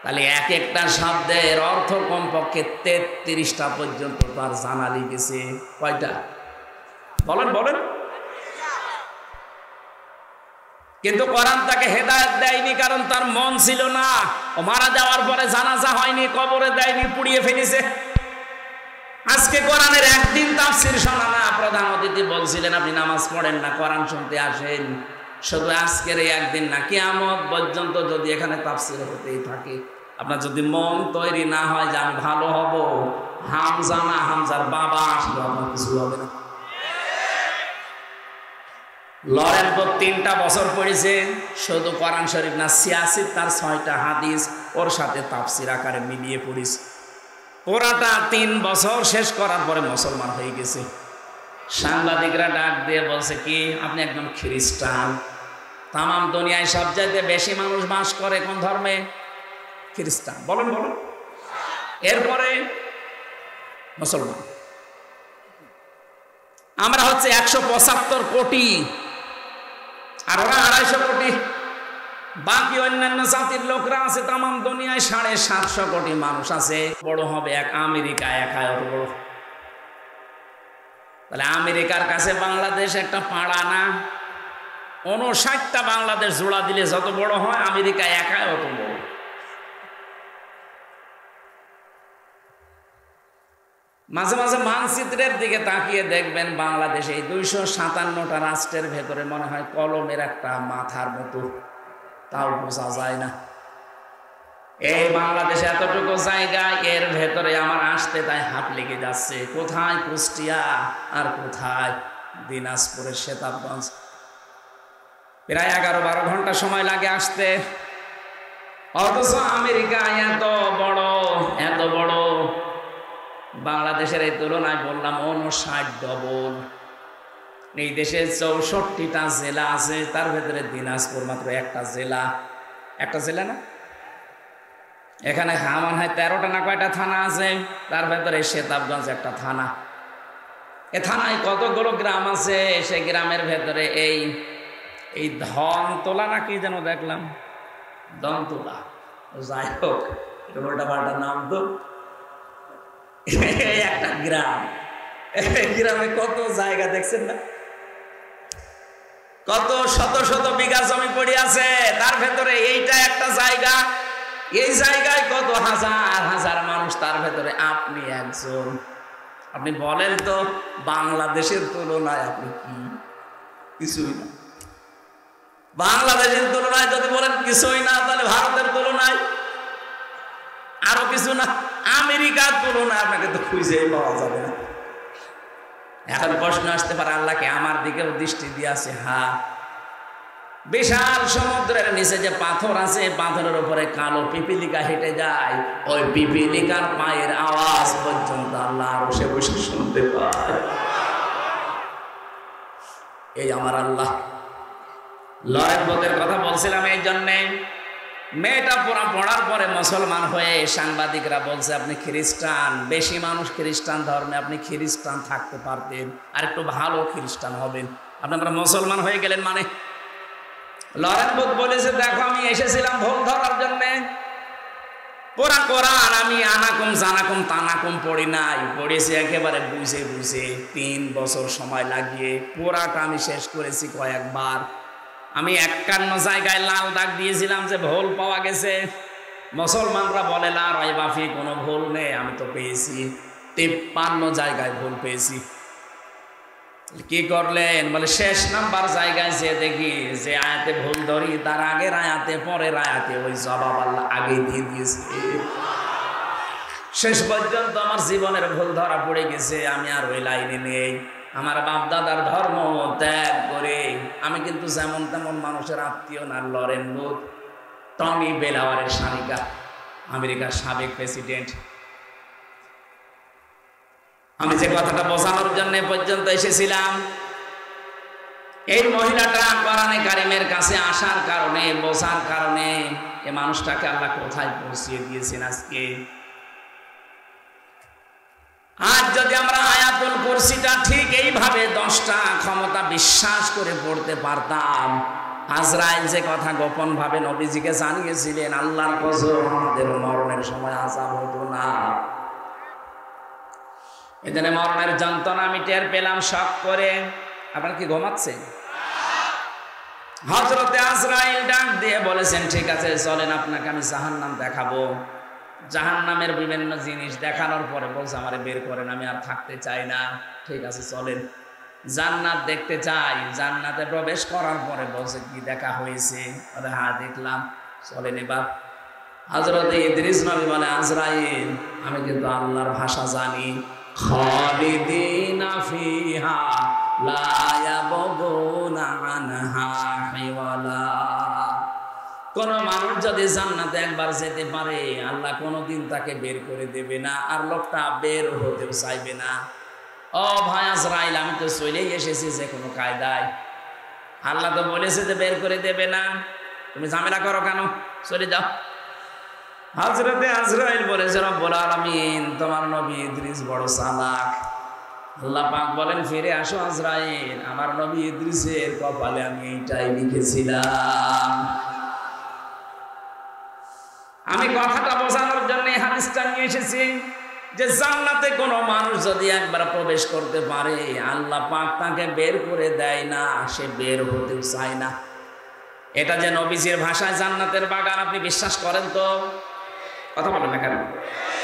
তাহলে এক একটা শব্দের অর্থ কমপক্ষে 33টা পর্যন্ত তার জানা লিখেছে। কয়টা বলেন বলেন? কিন্তু কোরআন তাকে হেদায়েত দেয়নি, কারণ তার মন ছিল না। ও মারা যাওয়ার পরে জানাজা হয়নি, কবরে দেয়নি, পুড়িয়ে ফেলেছে। আজকে কোরআনের একদিন তাফসীর শোনা না। প্রধান অতিথি বলছিলেন আপনি নামাজ পড়েন না, কোরআন শুনতে আসেন। শুধু আজকের এই একদিন না, কিয়ামত পর্যন্ত যদি এখানে তাফসীর হতেই থাকে, আপনার যদি মন তৈরি না হয় যে আমি ভালো হব, হামজা না হামজার বাবা আসলে আপনার কিছু হবে না। লরেন 3টা বছর পড়েছে, শুধু কোরআন শরীফ না, 86 তার 6টা হাদিস ওর সাথে তাফসীর আকারে মিলিয়ে পড়েছে। ওরাটা 3 বছর শেষ করার পরে মুসলমান হয়ে গেছে। সাংবাদিকরা ডাক দিয়ে বলছে কি আপনি একদম খ্রিস্টান। তামাম দুনিয়ায় সবচাইতে বেশি মানুষ বাস করে কোন ধর্মে? খ্রিস্টান। বলেন বলেন। এরপরে মুসলমান। আমরা হচ্ছে 175 কোটি, আর ওরা 250 কোটি। বাকি অন্যান্য জাতির লোকরা আছে তামাম দুনিয়ায় 750 কোটি মানুষ আছে। বড় হবে এক আমেরিকা, একাই অত বড়। তাহলে আমেরিকার কাছে বাংলাদেশ একটা পাড়া না? 59টা বাংলাদেশ জোড়া দিলে যত বড় হয়, আমেরিকা একাই অত বড়। মাঝে মাঝে মানচিত্রের দিকে তাকিয়ে দেখবেন বাংলাদেশে 257টা রাষ্ট্রের ভেতরে মনে হয় কলমের একটা মাথার মতো, তাও বোঝা যায় না। এই বাংলাদেশে এতটুকু জায়গা, এর ভেতরে আমার আসতে তাই হাত লেগে যাচ্ছে। কোথায় কুষ্টিয়া আর কোথায় দিনাজপুরের সেতাবগঞ্জ। প্রায় 11-12 ঘন্টা সময় লাগে আসতে। অথচ আমেরিকা এত বড়, এত বড়। বাংলাদেশের এই তুলনায় বললাম 59 ডবল। এই দেশে 64টা জেলা আছে, তার ভেতরে দিনাজপুর মাত্র একটা জেলা। একটা জেলা না? এখানে আমার হয় 13টা না কয়টা থানা আছে, তার ভেতরে শেতাবগঞ্জ একটা থানা। এ থানায় কতগুলো গ্রাম আছে, সেই গ্রামের ভেতরে এই ধনতলা না কি যেন দেখলাম, দমতলা, যাই হোক উল্টা পাল্টা নাম তো। একটা গ্রাম, গ্রামে কত জায়গা দেখছেন না, কত শত শত বিঘা জমি পড়ে আছে, তার ভেতরে এইটা একটা জায়গা। এই জায়গায় কত হাজার হাজার মানুষ, তার ভেতরে আপনি একজন। আপনি বলেন তো বাংলাদেশের তুলনায় আপনি কি? কিছুই না। বাংলাদেশের তুলনায় যদি বলেন কিছুই না, তাহলে ভারতের তুলনায় আরো কিছু না, আমেরিকার তুলনায় আপনাকে তো খুঁজেই পাওয়া যাবে না। এখন প্রশ্ন আসতে পারে, আল্লাহকে আমার দিকেও দৃষ্টি দিয়ে আছে? হ্যাঁ, বিশাল সমুদ্রের নিচে যে পাথর আছে, পাথরের উপরে কালো পিপিলিকা হেঁটে যায়, ওই পিপিলিকার পায়ের আওয়াজ পর্যন্ত আল্লাহ বসে বসে শুনতে পায়। এই আমার আল্লাহ। লড়াইয়ের কথা বলছিলাম এই জন্যে, মেয়েটা পড়ার পরে মুসলমান হয়ে সাংবাদিকরা বলছে আপনি খ্রিস্টান, বেশি মানুষ খ্রিস্টান ধর্মে, আপনি খ্রিস্টান থাকতে পারতেন, আর একটু ভালো খ্রিস্টান হবেন, আপনারা মুসলমান হয়ে গেলেন মানে। লরেন বুথ বলেছে, দেখো আমি এসেছিলাম ভুল ধরার জন্যে, পুরা কোরআন আমি আনাকুম জানাকুম তানাকুম পড়ি নাই, পড়েছি একেবারে বুঝে বুঝে 3 বছর সময় লাগিয়ে পুরাটা আমি শেষ করেছি কয়েকবার। আমি 51 জায়গায় লাল দাগ দিয়েছিলাম যে ভুল পাওয়া গেছে। মুসলমানরা বলে লা রাইবা ফি, কোনো ভুল নেই, আমি তো পেয়েছি 53 জায়গায় ভুল পেয়েছি। কি করলেন বলে, শেষ নাম্বার জায়গায় যে দেখি যে আয়াতে ভুল ধরি, তার আগের আয়াতে পরের আয়াতে ওই জবাব আল্লাহ আগে দিয়ে দিয়েছে। শেষ পর্যন্ত আমার জীবনের ভুল ধরা পড়ে গেছে, আমি আর ওই লাইনে নেই। আমার বাপ দাদার ধর্ম ত্যাগ করে আমি কিন্তু যেমন তেমন মানুষের আত্মীয় না। লরেন বুথ টনি বেলাওয়ারের স্বামীকা, আমেরিকার সাবেক প্রেসিডেন্ট। আমি যে কথাটা বোঝানোর জন্য পর্যন্ত এসেছিলাম, এই মহিলাটা কোরআনে কারিমের কাছে আসার কারণে, বোঝার কারণে এই মানুষটাকে আল্লাহ কোথায় পৌঁছিয়ে দিয়েছেন আজকে। আজ যদি আমরা আয়াতুল কুরসিটা ঠিক এইভাবে 10টা ক্ষমতা বিশ্বাস করে পড়তে পারতাম, আজরাইল যে কথা গোপন ভাবে নবীজিকে জানিয়েছিলেন, আল্লাহর কসম আমাদের মরণের সময় আযাব হতো না। এখানে মরণের যন্ত্রণা আমি টের পেলাম শক করে। আপনারা কি ঘুমাচ্ছেন? হযরতে আজরাইল ডাক দিয়ে বলেছেন, ঠিক আছে চলেন আপনাকে আমি জাহান্নাম দেখাবো। জাহান্নামের বিভিন্ন জিনিস দেখানোর পরে বলছে, আমারে বের করেন, আমি আর থাকতে চাই না। ঠিক আছে চলেন। জান্নাত দেখতে চাই। জান্নাতে প্রবেশ করার পরে বলছে, কি দেখা হয়েছে? বলে, হ্যাঁ দেখলাম। চলেন এবার। হযরতে ইদ্রিস নবী বলে, আজরাইল আমি কিন্তু আল্লাহর ভাষা জানি, খালিদিনা ফিহা লা ইয়াবগুনা আনহা হিওয়ালা। কোন মানুষ যদি জান্নাতে একবার যেতে পারে, আল্লাহ কোনোদিন তাকে বের করে দেবে না, আর লোকটা বের হতেও চাইবে না। ও ভাই আজরাইল, আমি তো চলেই এসেছি যে কোনো কায়দায়। আল্লাহ তো বলেছে যে বের করে দেবে না, তুমি ঝামেলা করো কেন? চলে যাও। হযরতে আজরাইল বলেছে, রব্বুল আলামিন তোমার নবী ইদ্রিস বড় চালাক। আল্লাহ পাক বলেন, ফিরে আসো আজরাইল, আমার নবী ইদ্রিসের কপালে আমি এইটাই লিখেছিলাম। আমি কথাটা বোঝানোর জন্য হাদিসটা নিয়ে এসেছি যে জান্নাতে কোন মানুষ যদি একবার প্রবেশ করতে পারে, আল্লাহ পাক তাকে বের করে দেয় না, সে বের হতেও চায় না। এটা যে নবীজির ভাষায় জান্নাতের বাগান, আপনি বিশ্বাস করেন তো? কথা বলেন না কেন?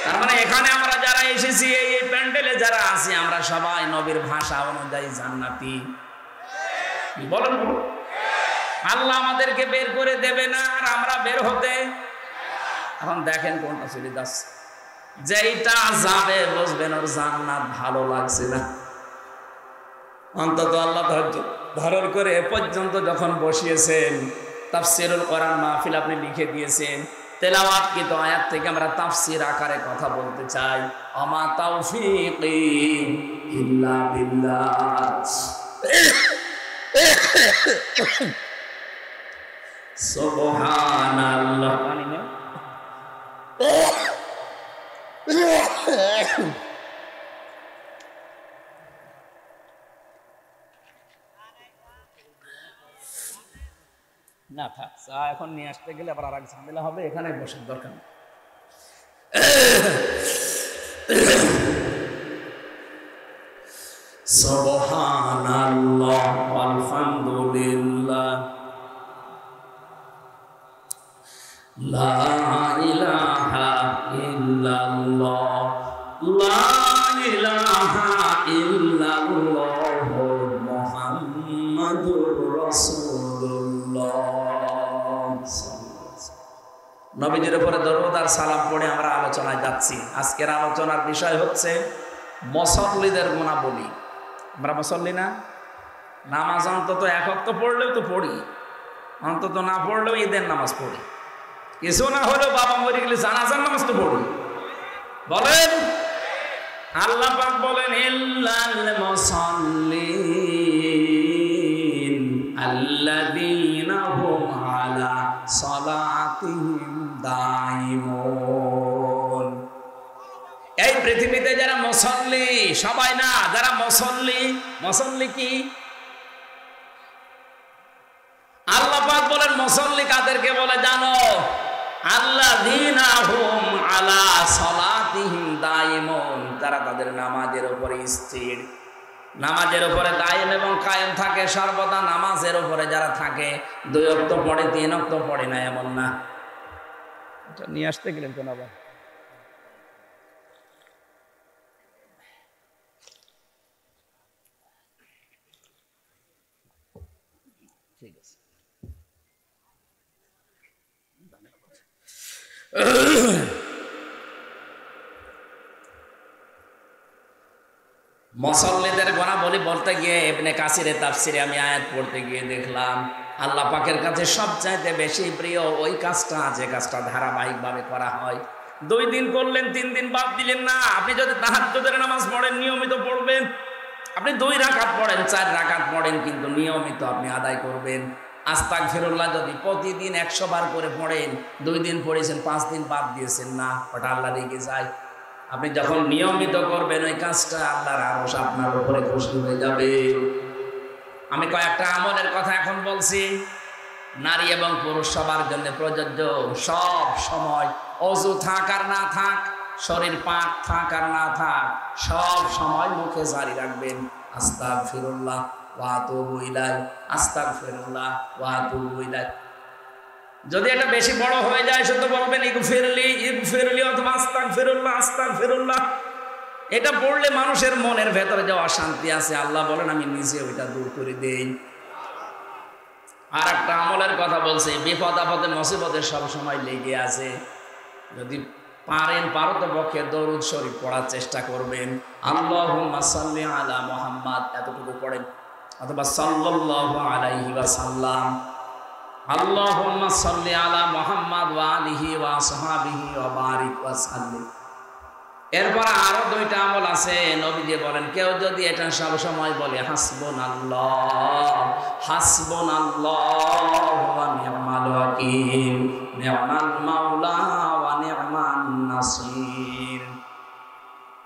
তার মানে এখানে আমরা যারা এসেছি, এই প্যান্ডেলে যারা আছি, আমরা সবাই নবীর ভাষা অনুযায়ী জান্নাতি। বলেন বলুন। আল্লাহ আমাদেরকে বের করে দেবে না, আর আমরা বের হতে। এখন দেখেন কোনটা চলে যাচ্ছে। যেইটা যাবে বুঝবেন ওর জান্নাত ভালো লাগছে না। অন্তত আল্লাহ ধারণ করে এ পর্যন্ত যখন বসিয়েছেন, তাফসীরুল কোরআন মাহফিল আপনি লিখে দিয়েছেন, তেলাওয়াতকৃত আয়াত থেকে আমরা তাফসীর আকারে কথা বলতে চাই। আমা তাওফীকি ইল্লা বিল্লাহ। সুবহানাল্লাহ। না থাক, চা এখন নিয়ে আসতে গেলে আবার আর এক ঝামেলা হবে, এখানে বসার দরকার নেই। সুবহানাল্লাহ আলহামদুলিল্লাহ লা ইলাহা ইল্লাল্লাহ লা ইলাহা ইল্লাল্লাহ মুহাম্মাদুর রাসূলুল্লাহ। নবীজির উপরে দরুদ আর সালাম পড়ে আমরা আলোচনায় যাচ্ছি। আজকের আলোচনার বিষয় হচ্ছে মুসল্লিদের গুণাবলী। আমরা মুসল্লি না? নামাজ অন্তত এক ওয়াক্ত পড়লেও তো পড়ি, অন্তত না পড়লেও ঈদের নামাজ পড়ি, কিছু না হলেও বাবা মরে গেলে জানাজার নামাজ তো পড়ি। বলেন, আল্লাহ পাক বলেন ইল্লাল মুসাল্লিন আল্লাযীনা হুম আলা সালাতিহিম দাইমুন। এই পৃথিবীতে যারা মুসল্লি, সবাই না, যারা মুসল্লি, মুসল্লি কি? আল্লাহ পাক বলেন মুসল্লি কাদেরকে বলে জানো? আল্লাযীনা হুম আলা সালাতিহিম দাইমুন, তারা তাদের নামাজের উপরে স্থির, নামাজের উপরে দায়েম এবং কায়েম থাকে সর্বদা। নামাজের উপরে যারা থাকে, 2 ওয়াক্ত পড়ে 3 ওয়াক্ত পড়ে না এমন না। এটা নিয়ে আসতে গেলেন কেন আবার? ঠিক আছে। মুসল্লিদের গুণাবলী বলতে গিয়ে ইবনে কাসিরের তাফসিরে আমি আয়াত পড়তে গিয়ে দেখলাম আল্লাহ পাকের কাছে সবচাইতে বেশি প্রিয় ওই কাজটা, যে কাজটা ধারাবাহিকভাবে করা হয়। 2 দিন করলেন, 3 দিন বাদ দিলেন না। আপনি যদি তাহাজ্জুদের নামাজ পড়েন, নিয়মিত পড়বেন। আপনি 2 রাকাত পড়েন, 4 রাকাত পড়েন, কিন্তু নিয়মিত আপনি আদায় করবেন। আস্তাগফিরুল্লাহ যদি প্রতিদিন 100 বার করে পড়েন, 2 দিন পড়েছেন, 5 দিন বাদ দিয়েছেন না, ওটা আল্লাহ রেগে যায়। আপনি যখন নিয়মিত করবেন ওই কাজটা, আল্লাহর আরশ আপনার উপরে খুশি হয়ে যাবে। আমি কয়েকটা আমলের কথা এখন বলছি, নারী এবং পুরুষ সবার জন্য প্রযোজ্য। সব সময় অজু থাক আর না থাক, শরীর পাক থাক আর না থাক, সব সময় মুখে জারি রাখবেন আস্তাগফিরুল্লাহ ওয়া আতুবু ইলাইহি, আস্তাগফিরুল্লাহ ওয়া আতুবু ইলাইহি। যদি এটা বেশি বড় হয়ে যায় শুধু বলবেন ইগফিরলি ইগফিরলি অথবা আস্তাগফিরুল্লাহ আস্তাগফিরুল্লাহ। এটা পড়লে মানুষের মনের ভেতরে যে অশান্তি আছে, আল্লাহ বলেন আমি নিজে ওইটা দূর করে দেই। আর একটা আমলের কথা বলছি, বিপদ আপদে মুসিবতে সব সময় লেগে আছে। যদি পারো তো পক্ষে দরুদ শরীফ পড়ার চেষ্টা করবেন। আল্লাহুম্মা সাল্লি আলা মুহাম্মাদ এতটুকু পড়েন, অথবা সাল্লাল্লাহু আলাইহি ওয়াসাল্লাম, আল্লাহুম্মা সাল্লি আলা মুহাম্মাদ ওয়া আলিহি ওয়া আসহাবিহি ওয়া বারিক ওয়া সাল্লিম। এরপর আরো 2টা আমল আছে। নবীজি বলেন কেউ যদি এটা সব সময় বলে হাসবুনাল্লাহ হাসবুনাল্লাহ ওয়া নি'মাল ওয়াকিল, নি'মাল মাওলা ওয়া নি'মান নাসির।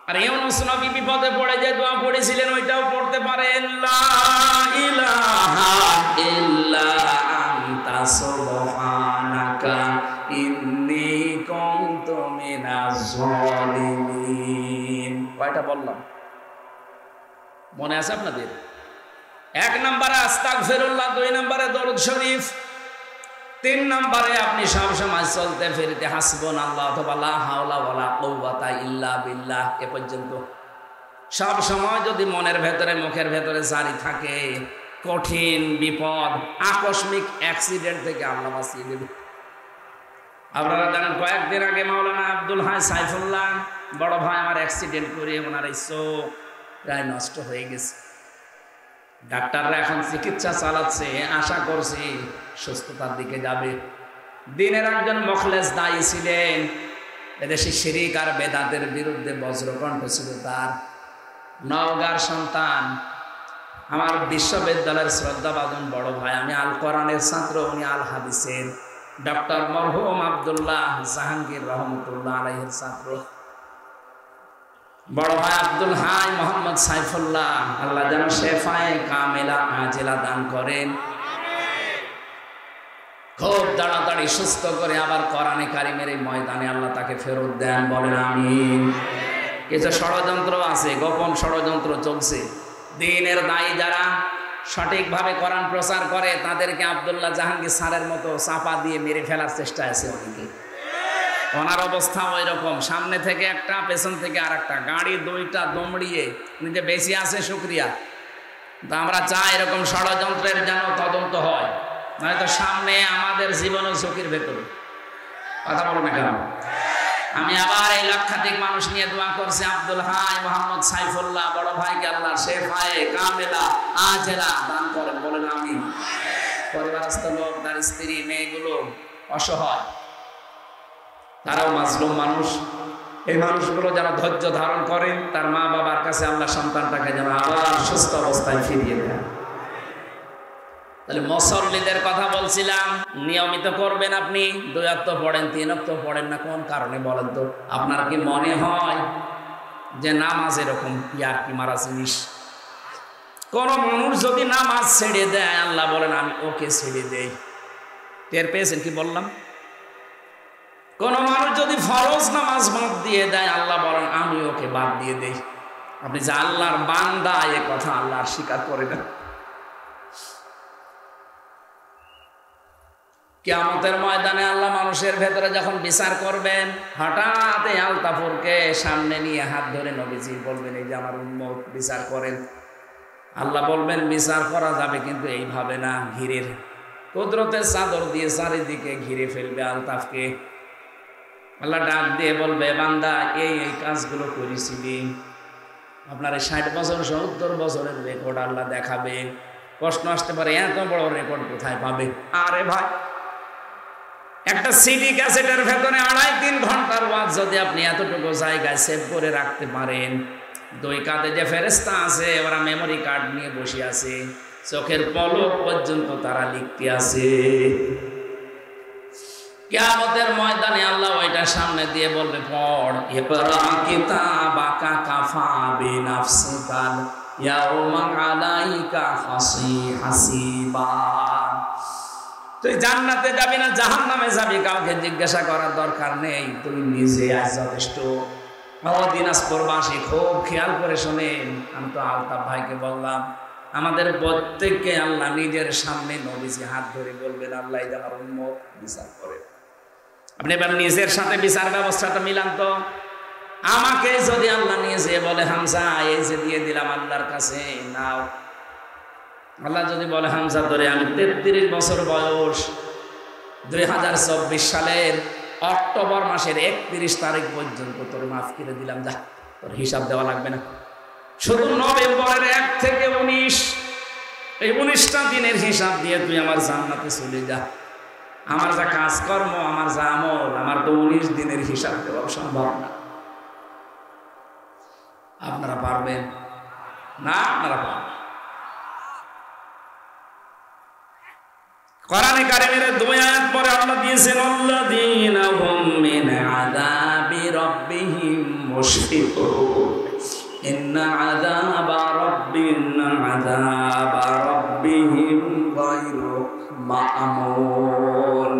আর ইউনূস নবী বিপদে পড়ে যে দোয়া পড়েছিলেন ওইটাও পড়তে পারেন, লা ইলাহা ইল্লা আনতা সুবহানাকা ইন্নী কুনতু মিনাজ জালিমিন। কয়টা বললাম মনে আছে আপনাদের? 1 নম্বরে আস্তাগফিরুল্লাহ, 2 নম্বরে দরুদ শরীফ, 3 নম্বরে আপনি সব সময় চলতে ফিরতে হাসবুনাল্লাহ অথবা লা হাওলা ওয়ালা কুওয়াতা ইল্লা বিল্লাহ এ পর্যন্ত। সব সময় যদি মনের ভেতরে মুখের ভেতরে জারি থাকে, কঠিন বিপদ আকস্মিক অ্যাক্সিডেন্ট থেকে আল্লাহ বাঁচিয়ে দেবে। আপনারা জানেন কয়েকদিন আগে মাওলানা আব্দুল হাই সাইফুল্লাহ বড় ভাই আমার অ্যাক্সিডেন্ট করে ওনার এই চোখ প্রায় নষ্ট হয়ে গেছে। ডাক্তাররা এখন চিকিৎসা চালাচ্ছে, আশা করছি সুস্থতার দিকে যাবে। দিনের একজন মুখলেস দায়ী ছিলেন, এদেশে শিরিক আর বেদাতের বিরুদ্ধে বজ্রকণ্ঠ ছিল তার। নওগাঁর সন্তান, আমার বিশ্ববিদ্যালয়ের শ্রদ্ধাভাজন বড় ভাই। আমি আল কোরআনের ছাত্র, উনি আল হাদিসের। ডক্টর মরহুম আব্দুল্লাহ জাহাঙ্গীর রহমতুল্লাহ আলাইহির ছাত্র বড় ভাই আব্দুল হাই মোহাম্মদ সাইফুল্লাহ, আল্লাহ যেন শেফায়ে কামেলা আজেলা দান করেন, খুব তাড়াতাড়ি সুস্থ করে আবার কোরআনে কারিমের এই ময়দানে আল্লাহ তাকে ফেরত দেন, বলেন আমিন। কিছু ষড়যন্ত্র আছে, গোপন ষড়যন্ত্র চলছে। দ্বীনের দায়ী যারা সঠিকভাবে কোরআন প্রচার করে তাদেরকে আব্দুল্লাহ জাহাঙ্গীর স্যারের মতো চাপা দিয়ে মেরে ফেলার চেষ্টা আছে অনেকে। ওনার অবস্থা ওই রকম, সামনে থেকে একটা পেছন থেকে আর একটা, গাড়ি দুইটা দমড়িয়ে নিজে বেশি আছে শুক্রিয়া। তো আমরা চাই এরকম ষড়যন্ত্রের যেন তদন্ত হয়, নয়তো সামনে আমাদের জীবনও ঝুঁকির ভেতরে। কথা বলো না কেন? আমি আবার এই লক্ষাধিক মানুষ নিয়ে দোয়া করছি, আব্দুল হাই মোহাম্মদ সাইফুল্লাহ বড় ভাইকে আল্লাহ শেফায়ে কামেলা আজেলা দান করেন, বলেন আমিন। পরিবারস্থ লোক, তার স্ত্রী, মেয়েগুলো অসহায়, তারাও মাজলুম মানুষ। এই মানুষগুলো যেন ধৈর্য ধারণ করেন, তার মা বাবার কাছে আল্লাহ সন্তানটাকে যেন আবার সুস্থ অবস্থায় ফিরিয়ে দেন। তাহলে মুসল্লিদের কথা বলছিলাম, নিয়মিত করবেন আপনি। 2 ওয়াক্ত পড়েন, 3 ওয়াক্ত পড়েন না, কোন কারণে বলেন তো? আপনার কি মনে হয় যে নামাজ এরকম ইয়ার্কি মারা জিনিস? কোন মানুষ যদি নামাজ ছেড়ে দেয়, আল্লাহ বলেন আমি ওকে ছেড়ে দেই। টের পেয়েছেন কি বললাম? কোন মানুষ যদি ফরজ নামাজ বাদ দিয়ে দেয়, আল্লাহ বলেন আমি ওকে বাদ দিয়ে দেই। আপনি যে আল্লাহর বান্দা, এ কথা আল্লাহ স্বীকার করে না। কিয়ামতের ময়দানে আল্লাহ মানুষের ভেতরে যখন বিচার করবেন, হঠাৎ এই আলতাফুরকে সামনে নিয়ে হাত ধরে নবীজি বলবেন এই যে আমার উম্মত বিচার করেন। আল্লাহ বলবেন বিচার করা যাবে, কিন্তু এইভাবে না, ঘিরের কুদরতের চাদর দিয়ে চারিদিকে ঘিরে ফেলবে আলতাফকে। আল্লাহ ডাক দিয়ে বলবে বান্দা এই এই কাজগুলো করেছিলি। আপনার 60 বছর 70 বছরের রেকর্ড আল্লাহ দেখাবে। প্রশ্ন আসতে পারে এত বড় রেকর্ড কোথায় পাবে? আরে ভাই, একটা সিডি ক্যাসেটের ভেতরে 2.5-3 ঘন্টার ওয়াজ যদি আপনি এতটুকু জায়গায় সেভ করে রাখতে পারেন, 2 কাঁধে যে ফেরেশতা আছে ওরা মেমোরি কার্ড নিয়ে বসে আছে, চোখের পলক পর্যন্ত তারা লিখতে আছে। কিয়ামতের ময়দানে আল্লাহ ওইটা সামনে দিয়ে বলবে পড়, ইকরা কিতাবাকা কাফা বিনাফসিকাল ইয়াউমা আলাইকা হাসিবা। তুই জান্নাতে যাবি না জাহান্নামে যাবি, কাউকে জিজ্ঞাসা করার দরকার নেই, তুমি নিজে আজ যথেষ্ট। দিনাজপুরবাসী খুব খেয়াল করে শোনেন, আমি তো আলতাফ ভাইকে বললাম, আমাদের প্রত্যেককে আল্লাহ নিজের সামনে নবীজি হাত ধরে বলবেন আল্লাহ এই আমার উম্মত বিচার করে। আপনি এবার নিজের সাথে বিচার ব্যবস্থাটা মিলান তো। আমাকে যদি আল্লাহ নিয়ে যেয়ে বলে হামজা এই যে দিয়ে দিলাম আল্লাহর কাছে নাও, আল্লাহ যদি বলে হামজা ধরে আমি 33 বছর বয়স, 2024 সালের অক্টোবর মাসের 31 তারিখ পর্যন্ত তোর মাফ করে দিলাম, যা তোর হিসাব দেওয়া লাগবে না। শুধু নভেম্বরের 1 থেকে 19, এই 19টা দিনের হিসাব দিয়ে তুই আমার জান্নাতে চলে যা। আমার যা কাজকর্ম, আমার যা আমল, আমার তো 19 দিনের হিসাব দেওয়া সম্ভব না। আপনারা পারবেন না? আপনারা পারবেন। কোরআনে কারিমের 2 আয়াত পরে আল্লাহ দিয়েছেন আল্লাযীনা হুম মিন আযাবি রাব্বিহিম মুশফিকুন ইন্না আযাবা রাব্বিহিম গায়রু মা'মুন।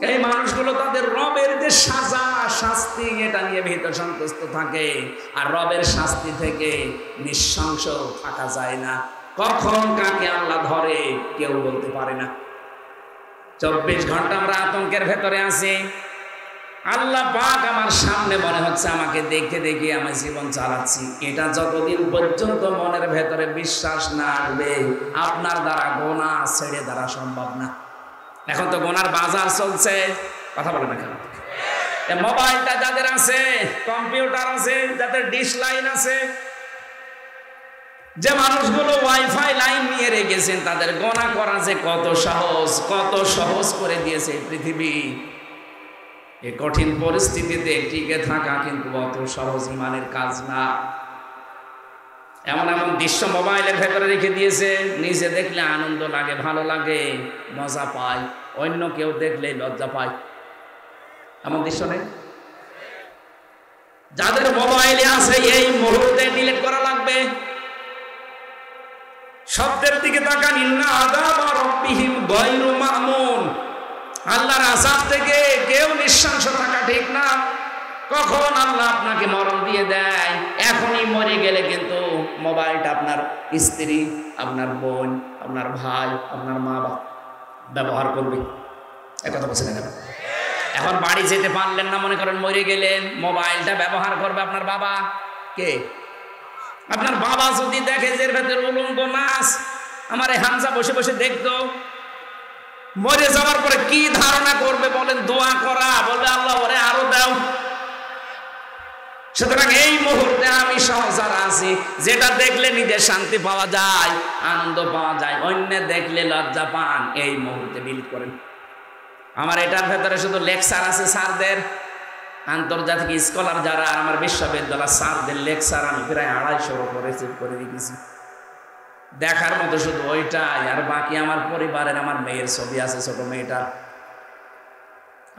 এই মানুষগুলো তাদের রবের যে সাজা শাস্তি এটা নিয়ে ভীত সন্তুষ্ট থাকে, আর রবের শাস্তি থেকে নিঃশংস থাকা যায় না। কখন কাকে আল্লাহ ধরে কেউ বলতে পারে না। 24 ঘন্টা আমরা আতঙ্কের ভেতরে আছি। আল্লাহ পাক আমার সামনে মনে হচ্ছে আমাকে দেখে দেখে আমি জীবন চালাচ্ছি, এটা যতদিন পর্যন্ত মনের ভেতরে বিশ্বাস না আসবে আপনার দ্বারা গোনা ছেড়ে দ্বারা সম্ভব না। এখন তো গোনার বাজার চলছে, কথা বলে না কেন? মোবাইলটা যাদের আছে, কম্পিউটার আছে, যাদের ডিশ লাইন আছে, যে মানুষগুলো ওয়াইফাই লাইন নিয়ে রেখেছেন তাদের গোনা করা যে কত সহজ করে দিয়েছে পৃথিবী। এই কঠিন পরিস্থিতিতে টিকে থাকা কিন্তু অত সহজ ইমানের কাজ না। এমন এমন দৃশ্য মোবাইলের ভেতরে রেখে দিয়েছে, নিজে দেখলে আনন্দ লাগে, ভালো লাগে, মজা পায়। অন্য কেউ দেখলেই লজ্জা পায়। এমন দৃশ্য নেই? যাদের মোবাইলে আছে এই মুহূর্তে ডিলিট করা লাগবে। শব্দের দিকে তাকান, ইন্না আযাবা রাব্বিহিম গায়রু মা'মুন। আল্লাহর আযাব থেকে কেউ নিঃশংস থাকা ঠিক না। কখন আল্লাহ আপনাকে মরণ দিয়ে দেয়, এখনই মরে গেলে কিন্তু মোবাইলটা আপনার স্ত্রী, আপনার বোন, আপনার ভাই, আপনার মা বাবা ব্যবহার করবে। একথা বলছেন না? এখন বাড়ি যেতে পারলেন না, মনে করেন মরে গেলেন, মোবাইলটা ব্যবহার করবে আপনার বাবা। কে? আপনার বাবা যদি দেখে যে এর ভেতরে উলঙ্গ নাচ, আমার এই হামজা বসে বসে দেখতো, মরে যাওয়ার পরে কি ধারণা করবে বলেন? দোয়া করা, বলবে আল্লাহ ওরে আরো দাও। সুতরাং এই মুহূর্তে আমি সংসার আছি, যেটা দেখলে নিজের শান্তি পাওয়া যায়, আনন্দ পাওয়া যায়, অন্য দেখলে লজ্জা পান, এই মুহূর্তে ডিলিট করেন। আমার এটার ভেতরে শুধু লেকচার আছে স্যারদের, আন্তর্জাতিক স্কলার যারা, আমার বিশ্ববিদ্যালয় স্যারদের লেকচার আমি প্রায় 250 উপর রিসিভ করে রেখেছি। দেখার মতো শুধু ওইটাই, আর বাকি আমার পরিবারের, আমার মেয়ের ছবি আছে, ছোট মেয়েটার।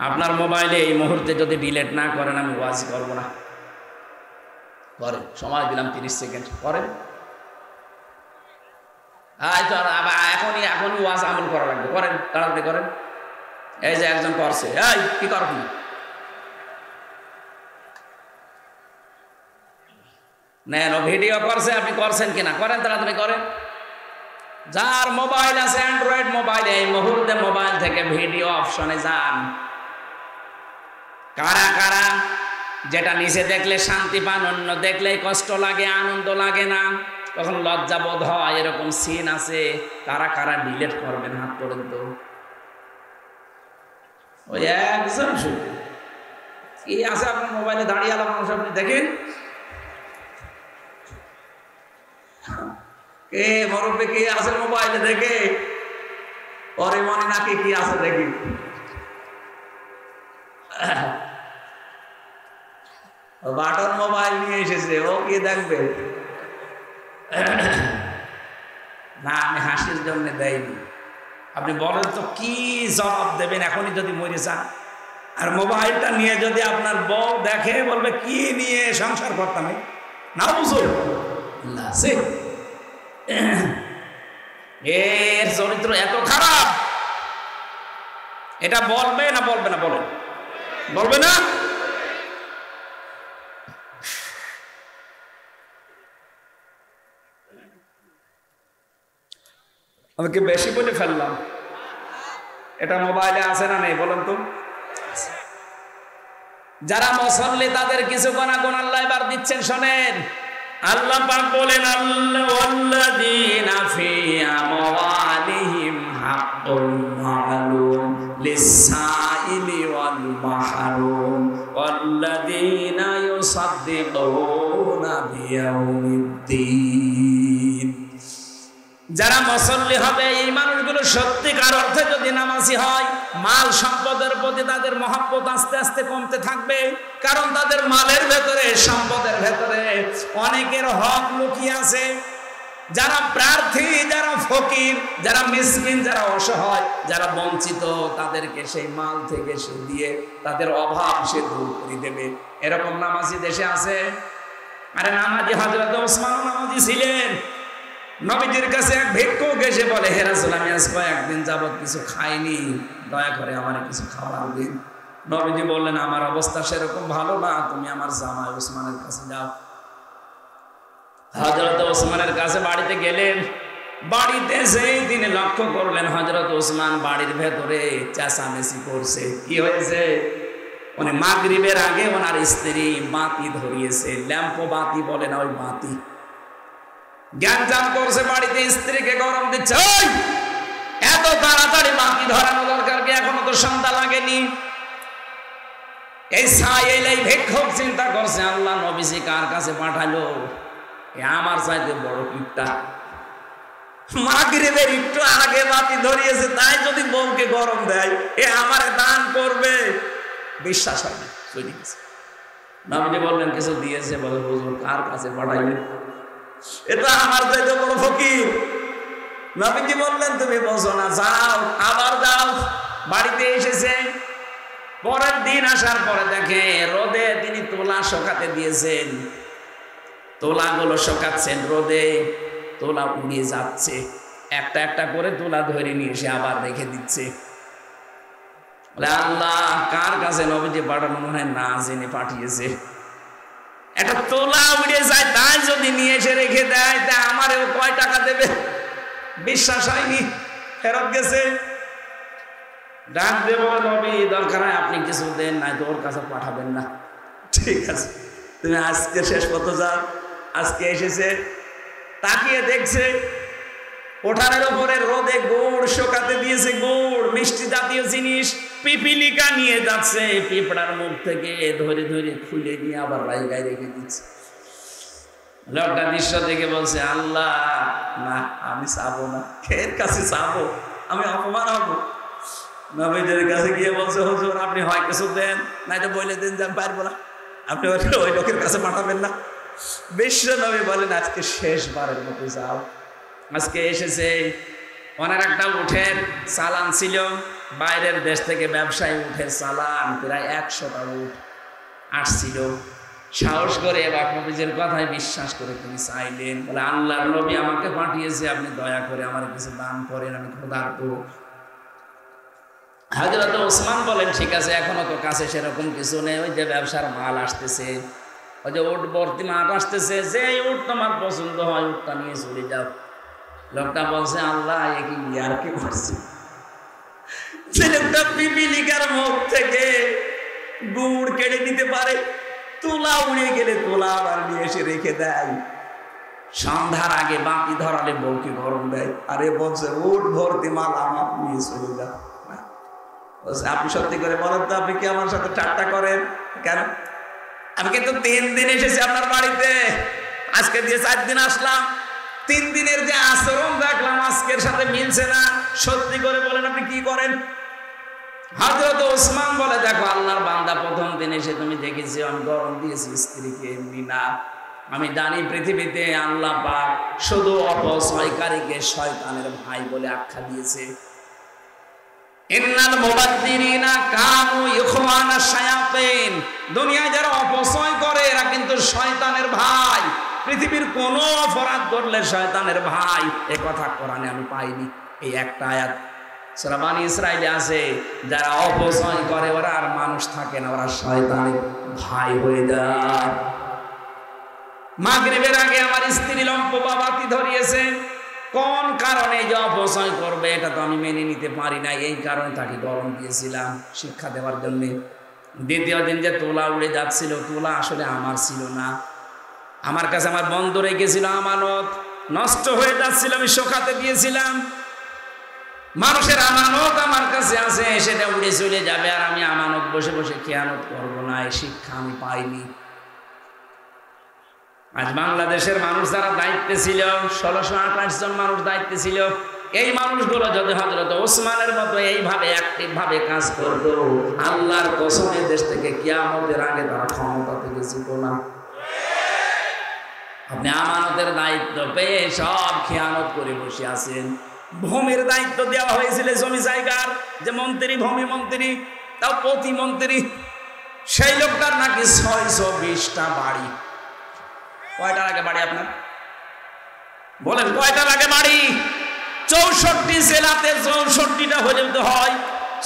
আপনার মোবাইলে এই মুহূর্তে যদি ডিলিট না করেন, আমি ওয়াজ করবো না। করেন, সময় দিলাম 30 সেকেন্ড, করেন। এখনই ওয়াজ আমল করা লাগবে, করেন, তাড়াতাড়ি করেন। এই যে একজন করছে, এই কি করবি? নেন, ভিডিও করছে, আপনি করছেন কিনা, করেন, তাড়াতাড়ি করেন। যার মোবাইল আছে অ্যান্ড্রয়েড মোবাইল, এই মুহূর্তে মোবাইল থেকে ভিডিও অপশনে যান। কারা কারা যেটা নিচে দেখলে শান্তি পান, অন্য দেখলে কষ্ট লাগে, আনন্দ লাগে না, তখন লজ্জা বোধ হয়, এরকম সিন আছে, কারা কারা ডিলিট করবেন? হাত তোলেন তো। ওই একজন শুধু কি আছে আপনার মোবাইলে দাঁড়িয়ে আলো মানুষ, আপনি দেখেন কে মরবে, কি আছে মোবাইলে দেখে, পরে মনে নাকি কি আছে দেখি। বাটন মোবাইল নিয়ে এসেছে, ও কি দেখবে? না, আমি হাসির জন্য দেয়নি। আপনি বলেন তো কি জবাব দেবেন এখনই যদি মরে যান? আর মোবাইলটা নিয়ে যদি আপনার বউ দেখে, বলবে কি নিয়ে সংসার করতাম না, বুঝুন এর চরিত্র এত খারাপ, এটা বলবে না? বলবে না? বলেন, বলবে না? আমি কি বেশি বলে ফেললাম? এটা মোবাইলে আছে না নেই বলেন তো? যারা মুসল্লি তাদের কিছু গুনাহ আল্লাহ এবার দিচ্ছেন, শোনেন। আল্লাহ পাক বলেন, আল্লাযীনা ফি আমওয়ালিহিম হাক্কুন মা'লুম লিস-সাইলি ওয়াল মাহরুম ওয়াল্লাযীনা ইউসাদ্দিকুনা বিয়াউমিদ্দিন। যারা মুসল্লি হবে, এই মানুষগুলো সত্যিকার অর্থে যদি নামাজি হয়, মাল সম্পদের প্রতি তাদের মহব্বত আস্তে আস্তে কমতে থাকবে। কারণ তাদের মালের ভেতরে, সম্পদের ভেতরে অনেকের হক লুকিয়ে আছে। যারা প্রার্থী, যারা ফকির, যারা মিসকিন, যারা অসহায়, যারা বঞ্চিত, তাদেরকে সেই মাল থেকে সে দিয়ে তাদের অভাব সে দূর করে দেবে। এরকম নামাজি দেশে আছে। আরে নামাজি হযরত ওসমানও নামাজি ছিলেন। নবীজির কাছে এক ভিক্ষুক এসে বলে, হে রাসূল, আমি আজ কয়েকদিন যাবত কিছু খাইনি, দয়া করে আমার কিছু খাবার দিন। নবীজি বললেন, আমার অবস্থা সেরকম ভালো না, তুমি আমার জামাই ওসমানের কাছে যাও। হযরত ওসমানের কাছে বাড়িতে গেলেন। বাড়িতে সেই দিনে লক্ষ্য করলেন হযরত ওসমান বাড়ির ভেতরে চেঁচামেচি করছে। কি হয়েছে? উনি মাগরিবের আগে ওনার স্ত্রী বাতি ধরিয়েছে, ল্যাম্পো বাতি বলে না, ওই বাতি জ্ঞানজাম করছে বাড়িতে, স্ত্রীকে গরম দিচ্ছে। এত তাড়াতাড়ি বাতি ধরানো দরকার কি? এখনো তো সন্ধ্যা লাগেনি। এই সাইলেই ভিক্ষুক চিন্তা করছে, আল্লাহ নবীজি কার কাছে পাঠালো? আমার চাইতে বড় কিপটা, মাগরিবের একটু আগে বাতি ধরিয়েছে, তাই যদি বউকে গরম দেয়, এ আমারে দান করবে। বিশ্বাস হয় না। নবীজি বললেন, কিছু দিয়েছে? বলে, হুজুর কার কাছে পাঠাইলে? এটা আমার চাইতে বড় ফকির। নবীজি বললেন, তুমি বোঝো না, যাও, আবার যাও। বাড়িতে এসেছে। পরের দিন আসার পরে দেখে রোদে তিনি তোলা শুকাতে দিয়েছেন, তোলাগুলো শুকাচ্ছেন রোদে, তোলা উড়িয়ে যাচ্ছে। একটা একটা করে তোলা ধরে নিয়ে এসে আবার রেখে দিচ্ছে। আল্লাহ, কার কাছে নবীজি পাঠানো মনে হয় না জেনে পাঠিয়েছে। একটা তোলা উড়ে যায়, তাই যদি নিয়ে এসে রেখে দেয় তা আমারও কয় টাকা দেবে? বিশ্বাস হয়নি, ফেরত গেছে। ডাক দেব, নবী দরকার হয় আপনি কিছু দেন, নাই তো ওর কাছে পাঠাবেন না। ঠিক আছে, তুমি আজকে শেষ পর্যন্ত যাও। আজকে এসেছে, তাকিয়ে দেখছে ওঠানের উপরে রোদে গুড় শুকাতে দিয়েছে, গুড় মিষ্টি জাতীয় জিনিস। পিপিলিকা নিয়ে যাচ্ছে, পিঁপড়ার মুখ থেকে ধরে ধরে খুলে নিয়ে আবার রাইগায় রেখে দিচ্ছে। লোকটা দৃশ্য দেখে বলছে, আল্লাহ না, আমি চাবো না, এর কাছে চাবো, আমি অপমান হবো। নবীদের কাছে গিয়ে বলছে, হুজুর আপনি হয় কিছু দেন, নাই তো বলে দেন যে আমি পারবো না, আপনি ওই লোকের কাছে পাঠাবেন না। বিশ্ব নবী বলেন, আজকে শেষবারের মতো যাও। আজকে এসেছে, ওনার একটা উঠের চালান ছিল, বাইরের দেশ থেকে ব্যবসায়ী উঠের চালান প্রায় 100টা উঠ আসছিল। সাহস করে এবার নবীজির কথায় বিশ্বাস করে তিনি চাইলেন, বলে আল্লাহর নবী আমাকে পাঠিয়েছে, আপনি দয়া করে আমার কিছু দান করেন, আমি ক্ষুধার্ত। হযরত ওসমান বলেন, ঠিক আছে, এখনো তো কাছে সেরকম কিছু নেই, ওই যে ব্যবসার মাল আসতেছে, ওই যে উট ভর্তি মাল আসতেছে, যে উট তোমার পছন্দ হয় উটটা নিয়ে চলে যাও। লোকটা বলছে, আল্লাহ এ কি ইয়ার কি করছে? ছেলেটা পিপিলিকার মুখ থেকে গুড় কেড়ে নিতে পারে, তোলা উড়ে গেলে তোলা আবার নিয়ে এসে রেখে দেয়। সন্ধ্যার আগে বাতি ধরালে বউকে গরম দেয়। আরে বলছে উট ভর্তি মাল আমার নিয়ে চলে যাও। আপনি সত্যি করে বলেন তো, আপনি কি আমার সাথে ঠাট্টা করেন কেন? আমি কিন্তু 3 দিন এসেছি আপনার বাড়িতে, আজকে দিয়ে 4 দিন আসলাম। 3 দিনের যে আচরণ দেখলাম আজকের সাথে মিলছে না। সত্যি করে বলেন আপনি কি করেন? হযরত ওসমান বলে, দেখো আল্লাহর বান্দা, প্রথম দিন এসে তুমি দেখেছি আমি গরম দিয়েছি স্ত্রীকে, এমনি না। আমি জানি পৃথিবীতে আল্লাহ পাক শুধু অপচয়কারীকে শয়তানের ভাই বলে আখ্যা দিয়েছে। ইন্নাল মুবাদ্দিরিনা কানু ইখওয়ানা শায়াতিন, দুনিয়ায় যারা অপচয় করে এরা কিন্তু শয়তানের ভাই। পৃথিবীর কোন অপরাধ করলে শয়তানের ভাই, এ কথা কোরআনে আমি পাইনি। এই একটা আয়াত সূরা বনী ইসরাঈলে আছে, যারা অপচয় করে ওরা আর মানুষ থাকে না, ওরা শয়তানের ভাই হয়ে যায়। মাগরিবের আগে আমার স্ত্রী লম্পবা বাতি ধরিয়েছে, কোন কারণে যে অপচয় করবে এটা তো আমি মেনে নিতে পারি না, এই কারণে তাকে গরম দিয়েছিলাম শিক্ষা দেওয়ার জন্য। দ্বিতীয় দিন যে তোলা উড়ে যাচ্ছিল, তোলা আসলে আমার ছিল না, আমার কাছে আমার বন্ধ রেখেছিল আমানত, নষ্ট হয়ে যাচ্ছিল, আমি শুকাতে দিয়েছিলাম। মানুষের আমানত আমার কাছে আছে, সেটা উড়ে চলে যাবে, আর আমি আমানত বসে বসে খেয়ানত করবো না, এই শিক্ষা আমি পাইনি। আজ বাংলাদেশের মানুষ যারা দায়িত্বে ছিল, 1628 জন মানুষ দায়িত্বে ছিল, এই মানুষগুলো যদি হযরত ওসমানের মতো এইভাবে অ্যাক্টিভ ভাবে কাজ করতো, আল্লাহর কসমে দেশ থেকে কিয়ামতের আগে তারা ক্ষমতা থেকে যেত না। আপনি আমানতের দায়িত্ব পেয়ে সব খেয়ানত করে বসে আছেন। ভূমির দায়িত্ব দেওয়া হয়েছিল জমি জায়গার, যে মন্ত্রী, ভূমি মন্ত্রী, তাও প্রতিমন্ত্রী, সেই লোকটার নাকি 620টা বাড়ি। কয়টা লাগে বাড়ি আপনার? বলেন কয়টা লাগে বাড়ি? 64 জেলাতে 64টা হয়ে যেতে হয়,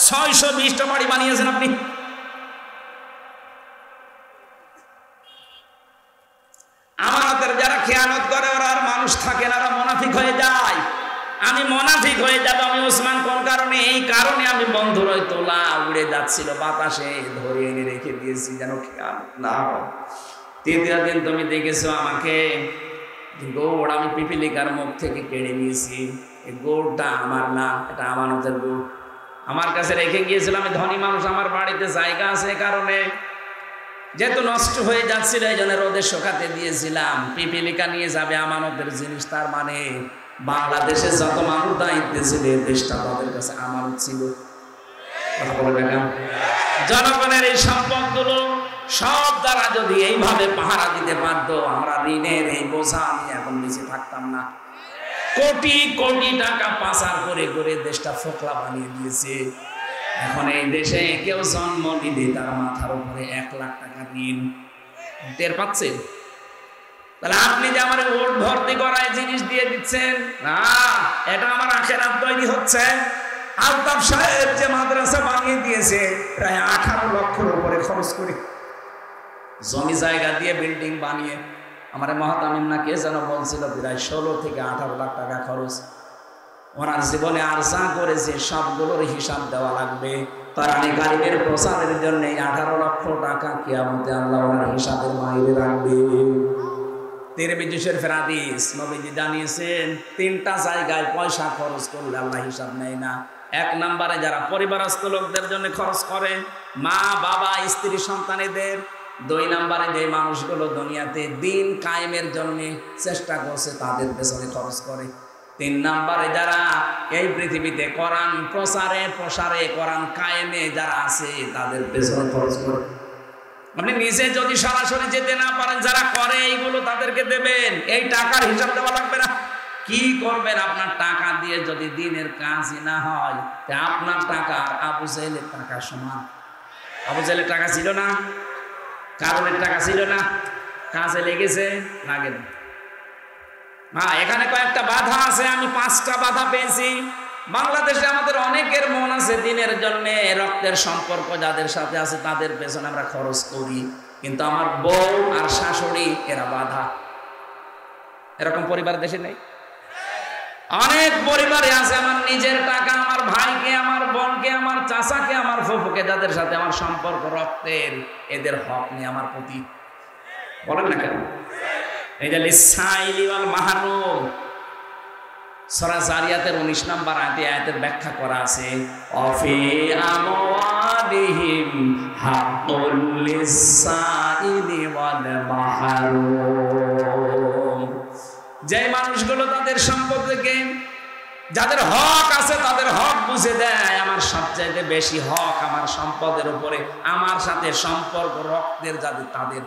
620টা বাড়ি বানিয়েছেন আপনি। আমানতের যারা খেয়ানত করে ওরা আর মানুষ থাকে না, ওরা মুনাফিক হয়ে যায়। আমি মুনাফিক হয়ে যাব, আমি ওসমান কোন কারণে? এই কারণে আমি বন্ধুর ওই তোলা উড়ে যাচ্ছিল বাতাসে, ধরে এনে রেখে দিয়েছি যেন খেয়ানত না হয়। তৃতীয় দিন তুমি দেখেছো আমাকে গোড় আমি পিপিলিকার মুখ থেকে কেড়ে নিয়েছি। এই গোড়টা আমার না, এটা আমানতের গোড়, আমার কাছে রেখে গিয়েছিলাম। আমি ধনী মানুষ, আমার বাড়িতে জায়গা আছে, কারণে যেহেতু নষ্ট হয়ে যাচ্ছিল এই জন্য রোদে শুকাতে দিয়েছিলাম। পিপিলিকা নিয়ে যাবে আমানতের জিনিস, তার মানে বাংলাদেশে যত মানুষ দায়িত্বে ছিল দেশটা তাদের কাছে আমানত ছিল। জনগণের এই সম্পদগুলো সব দ্বারা যদি এইভাবে পাহারা দিতে পারতো, আমরা ঋণের এই বোঝা নিয়ে এখন নিচে থাকতাম না। কোটি কোটি টাকা পাচার করে করে দেশটা ফোকলা বানিয়ে দিয়েছে। এখন এই দেশে কেউ জন্ম নিলে তার মাথার উপরে 1 লাখ টাকা ঋণ। টের পাচ্ছেন? তাহলে আপনি যে আমার ওট ভর্তি করায় জিনিস দিয়ে দিচ্ছেন, না, এটা আমার আখেরাত তৈরি হচ্ছে। আলতাফ সাহেব যে মাদ্রাসা বানিয়ে দিয়েছে প্রায় 18 লক্ষের উপরে খরচ করে, জমি জায়গা দিয়ে বিল্ডিং বানিয়ে। আমার মহাতামিম না কে যেন বলছিল প্রায় 16 থেকে 18 লাখ টাকা খরচ। ওনার জীবনে আর যা করেছে সবগুলোর হিসাব দেওয়া লাগবে। কোরআনে কারিমের প্রচারের জন্য 18 লক্ষ টাকা কিয়ামতে আল্লাহ ওনার হিসাবের বাইরে রাখবে। তিরমিজি শরীফের হাদিস, নবীজি জানিয়েছেন 3টা জায়গায় পয়সা খরচ করলে আল্লাহ হিসাব নেয় না। 1 নম্বরে যারা পরিবারস্থ লোকদের জন্য খরচ করে, মা বাবা স্ত্রী সন্তানেদের। 2 নম্বরে যে মানুষগুলো দুনিয়াতে দিন কায়েমের জন্য চেষ্টা করছে তাদের পেছনে খরচ করে। 3 নম্বরে যারা এই পৃথিবীতে কোরআন প্রসারে কোরআন কায়েমে যারা আছে তাদের পেছনে খরচ করে। আপনি নিজে যদি সরাসরি যেতে না পারেন, যারা করে এইগুলো তাদেরকে দেবেন। এই টাকার হিসাব দেওয়া লাগবে না। কি করবেন আপনার টাকা দিয়ে যদি দিনের কাজই না হয়? আপনার টাকা আর আবু জাহেলের টাকা সমান। আবু জাহেলের টাকা ছিল না, কারণের টাকা ছিল না, কাজে লেগেছে, লাগে না। এখানে কয়েকটা বাধা আছে, আমি 5টা বাধা পেয়েছি। বাংলাদেশে আমাদের অনেকের মন আছে দিনের জন্য, রক্তের সম্পর্ক যাদের সাথে আছে তাদের পেছনে আমরা খরচ করি, কিন্তু আমার বউ আর শাশুড়ি এরা বাধা। এরকম পরিবার দেশে নেই? অনেক পরিবারে আছে আমার নিজের টাকা, আমার ভাইকে, আমার বোনকে, আমার চাচাকে, আমার ফুফুকে, যাদের সাথে আমার সম্পর্ক রক্তের, এদের হক নেই আমার প্রতি। বলেন না কেন? এই যে লিসাইলি ওয়াল মাহরুম, সূরা জারিয়াতের 19 নম্বর আয়াতের ব্যাখ্যা করা আছে, অফি আমওয়ালিহিম হাক্কুল লিসাইলি ওয়াল মাহরুম। যে মানুষগুলো তাদের সম্পদ থেকে, যাদের হক আছে তাদের হক বুঝে দেয়। আমার সবচাইতে বেশি হক আমার সম্পদের উপরে, আমার সাথে সম্পর্ক রক্তের যাদের তাদের।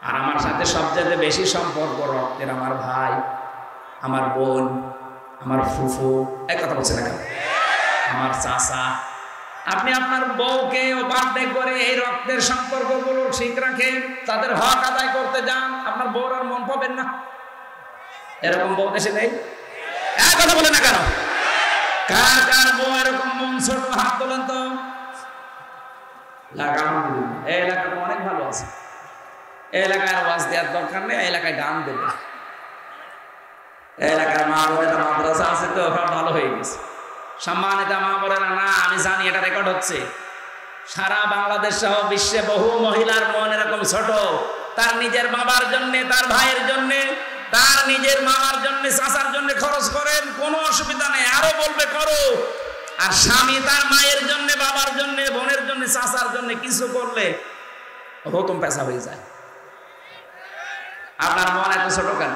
আর আমার সাথে সবচাইতে বেশি সম্পর্ক রক্তের আমার ভাই, আমার বোন, আমার ফুফু, এক কথা বলছে না কেন, আমার চাচা। আপনি আপনার বউকে বার্থডে করে এই রক্তের সম্পর্কগুলো ঠিক রাখেন, তাদের হক আদায় করতে যান, আপনার বউর আর মন পাবেন না। এরকম বউ দেশে নেই? এক কথা বলে না কেন? কার কার বউ এরকম মন ছোট, হাত তোলেন তো। এই এলাকাটা অনেক ভালো আছে, এই এলাকায় আওয়াজ দেওয়ার দরকার নেই, এলাকায় গান দেবে। এলাকার মা বোনেরা মাদ্রাসা আছে তো ভালো হয়ে গেছে। সম্মানিত মা বোনেরা, না আমি জানি এটা রেকর্ড হচ্ছে। সারা বাংলাদেশ সহ বিশ্বে বহু মহিলার মন এরকম ছোট, তার নিজের বাবার জন্য, তার ভাইয়ের জন্য, তার নিজের মামার জন্য, চাচার জন্য খরচ করেন, কোনো অসুবিধা নেই, আরো বলবে করো। আর স্বামী তার মায়ের জন্য, বাবার জন্য, বোনের জন্য, চাচার জন্য কিছু করলে রকম পেশা হয়ে যায়। আপনার মন এত ছোট কেন?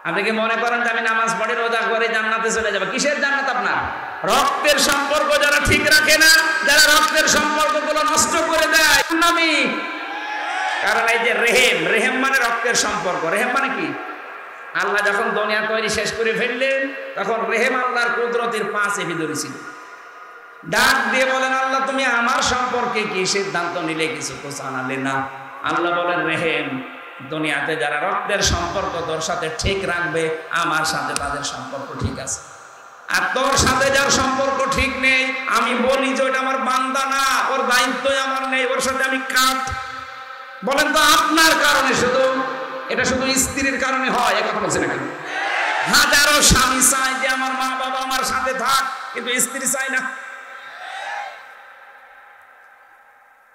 আপনি কি মনে করেন যে আমি নামাজ পড়ে রোজা করে জান্নাতে চলে যাবো? কিসের জান্নাত আপনার? রক্তের সম্পর্ক যারা ঠিক রাখে না, যারা রক্তের সম্পর্কগুলো নষ্ট করে দেয়, আমি কারণ এই যে রেহেম মানে রক্তের সম্পর্ক। রেহেম মানে কি? আল্লাহ যখন দুনিয়া তৈরি শেষ করে ফেললেন তখন রেহেম আল্লাহর কুদরতের পাশে ধরেছিল। ডাক দিয়ে বলেন, আল্লাহ তুমি আমার সম্পর্কে কি সিদ্ধান্ত নিলে? কিছু তো জানালে না। আল্লাহ বলেন, রেহেম, দুনিয়াতে যারা রক্তের সম্পর্ক তোর সাথে ঠিক রাখবে, আমার সাথে তাদের সম্পর্ক ঠিক আছে। আর তোর সাথে যার সম্পর্ক ঠিক নেই, আমি বলি যে ওটা আমার বান্দা না, ওর দায়িত্বই আমার নেই, ওর সাথে আমি কাট। বলেন তো আপনার কারণে শুধু এটা শুধু স্ত্রীর কারণে হয়? এ কথা বলছে নাকি? হাজারো স্বামী চায় যে আমার মা বাবা আমার সাথে থাক, কিন্তু স্ত্রী চায় না।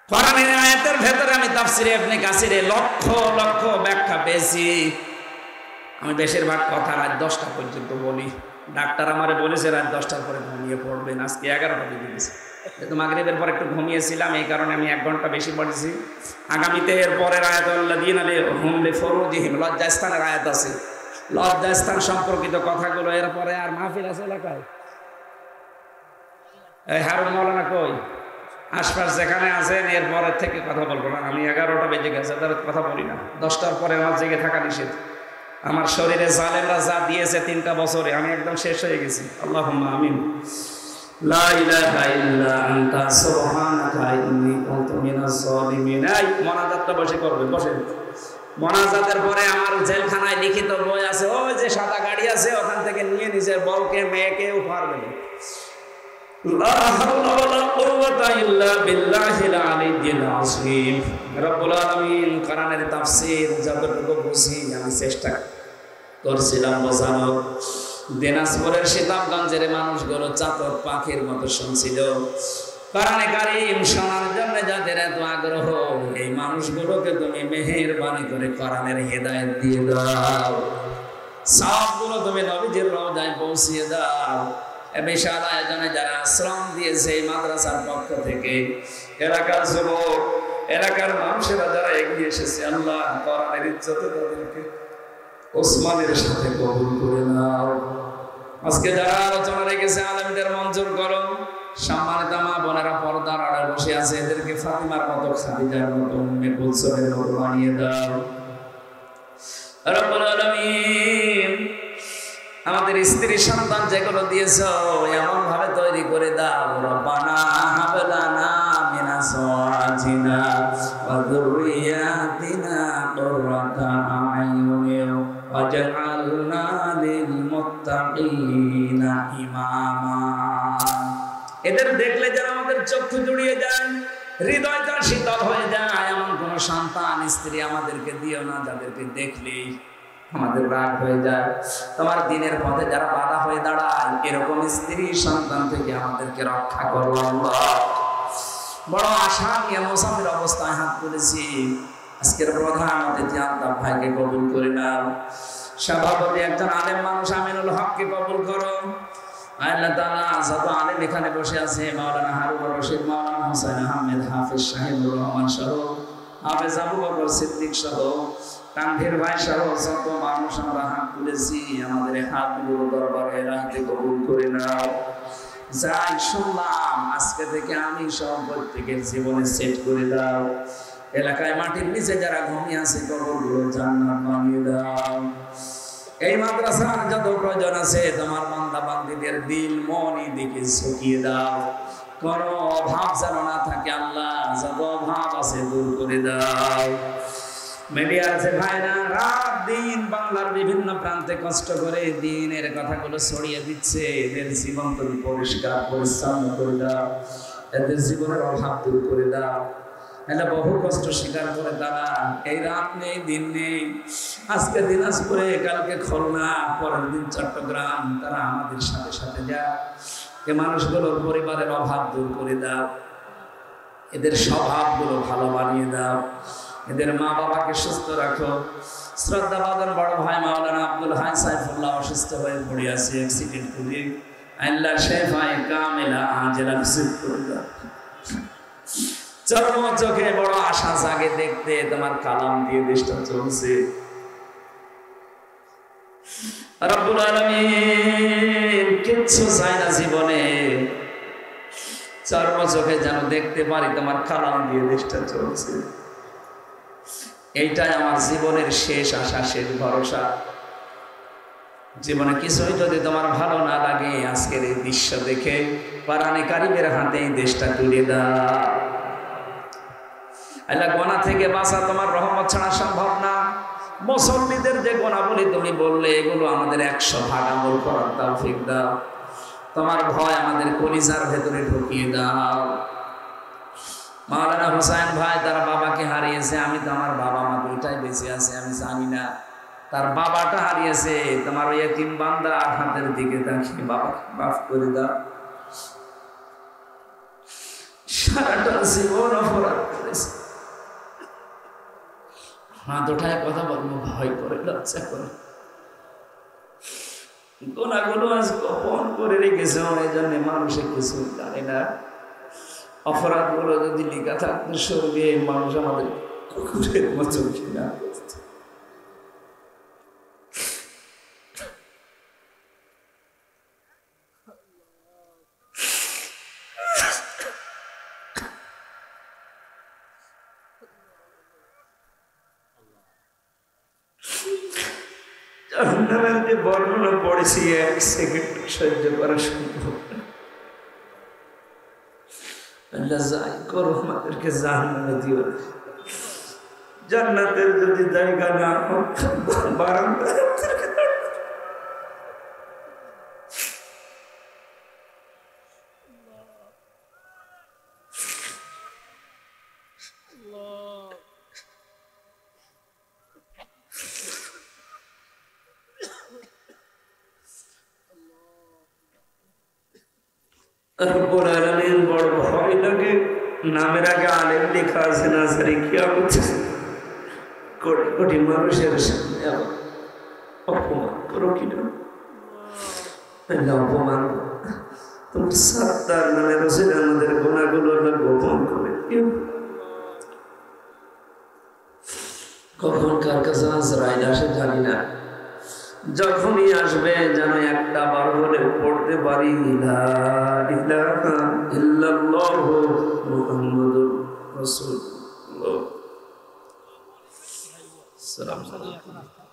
কোরআনের আয়াতের ভেতরে আমি তাফসিরে ইবনে কাসিরে লক্ষ লক্ষ ব্যাখ্যা পেয়েছি। আমি বেশিরভাগ কথা রাত 10টা পর্যন্ত বলি। ডাক্তার আমারে বলেছে রাত 10টার পরে ঘুমিয়ে পড়বেন। আজকে 11টা বেজে গেছে, যেহেতু মাগরিবের পর একটু ঘুমিয়েছিলাম, এই কারণে আমি 1 ঘন্টা বেশি পড়েছি। আগামীতে এর পরের আয়াত আল্লাযীনা হুম লিফুরুজিহিম, লজ্জাস্থানের আয়াত আছে, লজ্জাস্থান সম্পর্কিত কথাগুলো। এরপরে আর মাহফিল আছে এলাকায়? এই হারুন মাওলানা কই? আশপাশ যেখানে আছেন এরপরের থেকে কথা বলবো না। আমি 11টা বেজে গেছে, তাদের কথা বলি না। 10টার পরে আমার জেগে থাকা নিষেধ। আমার শরীরে জালেমরা যা দিয়েছে 3টা বছরে, আমি একদম শেষ হয়ে গেছি। আল্লাহুম্মা আমিন। লা ইলাহা ইল্লা আনতা সুবহানাকা ইন্নী কুনতু মিনাজ জালিমিন। এই মোনাজাতটা বসে করবেন, বসেন। মোনাজাতের পরে আমার জেলখানায় লিখিত বই আছে, ওই যে সাদা গাড়ি আছে, ওখান থেকে নিয়ে নিজের বউকে মেয়েকে উপহার দেবেন। লা হাওলা ওয়ালা কুওয়াতা ইল্লা বিল্লাহিল আলিয়্যিল আযীম। রব্বুল আলামিন কোরআনের তাফসীর যতটুকু বুঝি আমি চেষ্টা করছিলাম বোঝানোর। দিনাজপুরের শীতাবগঞ্জের মানুষগুলো চাতক পাখির মতো শুনছিল কোরআনে কারীম শোনার জন্য যাদের এত আগ্রহ, এই মানুষগুলোকে তুমি মেহেরবানি করে কোরআনের হেদায়েত দিয়ে দাও, সবগুলো তুমি নবীজির রওজায় পৌঁছিয়ে দাও। এ বিশাল আয়োজনে যারা শ্রম দিয়েছে এই মাদ্রাসার পক্ষ থেকে, এলাকার যুবক, এলাকার মানুষেরা যারা এগিয়ে এসেছে, আল্লাহ কোরআনের ইজ্জতে তাদেরকে ওসমানের সাথে কবুল করে নাও। আজকে যারা আলোচনা রেখেছে আলেমদের মঞ্জুর করো। সম্মানিত মা বোনেরা পর্দার আড়ালে বসে আছে, এদেরকে ফাতিমার মতো, খাদিজার মতো, উম্মে কুলসুমের মতো বানিয়ে দাও রব্বুল আলামিন। আমাদের স্ত্রী সন্তান যেগুলো দিয়েছো এমন ভাবে তৈরি করে দাও। রব্বানা হাব লানা মিন আজওয়াজিনা ওয়া যুররিয়াতিনা কুররাতা আ'য়ুনিন ওয়াজআলনা লিল মুত্তাকিনা ইমামা। এদের দেখলে যেন আমাদের চক্ষু জুড়িয়ে যায়, হৃদয়টা শীতল হয়ে যায়। এমন কোন সন্তান স্ত্রী আমাদেরকে দিও না যাদেরকে দেখলেই আমাদের রাগ হয়ে যায়। তোমার দিনের পথে যারা বাধা হয়ে দাঁড়ায়, এরকম স্ত্রী সন্তান থেকে আমাদেরকে রক্ষা করো আল্লাহ। বড় আশা নিয়ে মুসাফির অবস্থায় হাত তুলেছি। আজকের প্রধান অতিথি আলতাফ ভাইকে কবুল করে নাও। সভাপতি একজন আলেম মানুষ আমিনুল হককে কবুল করো আল্লাহ তাআলা। যত আলেম এখানে বসে আছে, মাওলানা হারুন রশিদ, মাওলানা হোসেন আহমেদ, হাফেজ শাহিদুর রহমান সহ, হাফেজ আবু বকর সিদ্দিক সহ, তানভীর ভাই সহ যত মানুষ আমরা হাত তুলেছি, আমাদের হাতগুলো দরবারে রাখতে কবুল করে নাও। যাই শুনলাম আজকে থেকে আমি সব প্রত্যেকের জীবনে সেট করে দাও। এলাকায় মাটির নিচে যারা ঘুমিয়ে আছে, কবরগুলো জান্নাত বানিয়ে দাও। এই মাদ্রাসার যত প্রয়োজন আছে, তোমার বান্দা বান্দীদের দিল মন দিকে ঝুঁকিয়ে দাও। কোনো অভাব যেন না থাকে আল্লাহ, যত অভাব আছে দূর করে দাও। মিডিয়া আছে ভাইরা, রাত দিন বাংলার বিভিন্ন প্রান্তে কষ্ট করে দিনের কথাগুলো ছড়িয়ে দিচ্ছে। এদের জীবন তুমি পরিষ্কার পরিচ্ছন্ন করে দাও, এদের জীবনের অভাব দূর করে দাও। এটা বহু কষ্ট স্বীকার করে তারা, এই রাত নেই দিন নেই, আজকে দিনাজপুরে, কালকে খুলনা, পরের দিন চট্টগ্রাম, তারা আমাদের সাথে সাথে যায়। এ মানুষগুলোর পরিবারের অভাব দূর করে দাও, এদের স্বভাবগুলো ভালো বানিয়ে দাও, এদের মা বাবাকে সুস্থ রাখো। শ্রদ্ধাবাদন বড় ভাই মাওলানা আব্দুল হাই সাইফুল্লাহ অসুস্থ হয়ে পড়ে আছে অ্যাক্সিডেন্ট করে, আল্লাহ শেফায়ে কামিলা আজেলা নসিব করে দাও। চরম চোখে বড় আশা জাগে দেখতে তোমার কালাম দিয়ে দেশটা চলছে। রব্বুল আলামিন কিচ্ছু চাই না জীবনে, চরম চোখে যেন দেখতে পারি তোমার কালাম দিয়ে দেশটা চলছে। এইটাই আমার জীবনের শেষ আশা, শেষ ভরসা। জীবনে কিছুই যদি তোমার ভালো না লাগে, আজকের এই দৃশ্য দেখে কোরআনে কারীমের হাতে এই দেশটা তুলে দাও। আল্লাহ, গোনা থেকে বাঁচা তোমার রহমত ছাড়া সম্ভব না। মুসল্লিদের যে গুণাবলী তুমি বললে, এগুলো আমাদের 100 ভাগ আমল করার তৌফিক দাও। তোমার ভয় আমাদের কলিজার ভেতরে ঢুকিয়ে দাও। মাওলানা হোসেন ভাই তার বাবাকে হারিয়েছে, আমি তো আমার বাবা মা দুইটাই বেঁচে আছে, আমি জানি না। তার বাবাটা হারিয়েছে, তোমার ওই এতিম বান্দা হাতের দিকে তাকিয়ে বাবাকে মাফ করে দাও। সারাটা জীবন অপরাধ করেছে, হাত ওঠায় কথা বলবো ভয় করে, লজ্জা করে। গোনাগুলো আজ গোপন করে রেখেছে, এই জন্য মানুষে কিছু জানে না। অপরাধগুলো যদি লেখা থাকতো শরীরে, মানুষ আমাদের কুকুরের মতো ঘৃণা করত। জাহান্নামের যে বর্ণনা পড়েছি, 1 সেকেন্ড সহ্য করা সম্ভব না। আল্লাহ যাই করো আমাদেরকে জাহান্নামে দিও না। জান্নাতের যদি জায়গা না হোক বারান্দা রব্বুল আলামিন বড় ভয় লাগে। নামের আগে আলেম লেখা আছে না স্যার কিয়ামত কোটি কোটি মানুষের সামনে অপমান করো কিনা? অপমান তোমার সাত্তার নামে রসিদ আমাদের গোনাগুলো গোপন করে কখন কার কাছে আজরাইল আসে জানি না। যখনই আসবে যেন একটা বার হলে পড়তে পারি লা ইলাহা ইল্লাল্লাহু মুহাম্মাদুর রাসূলুল্লাহ। আসসালামু আলাইকুম।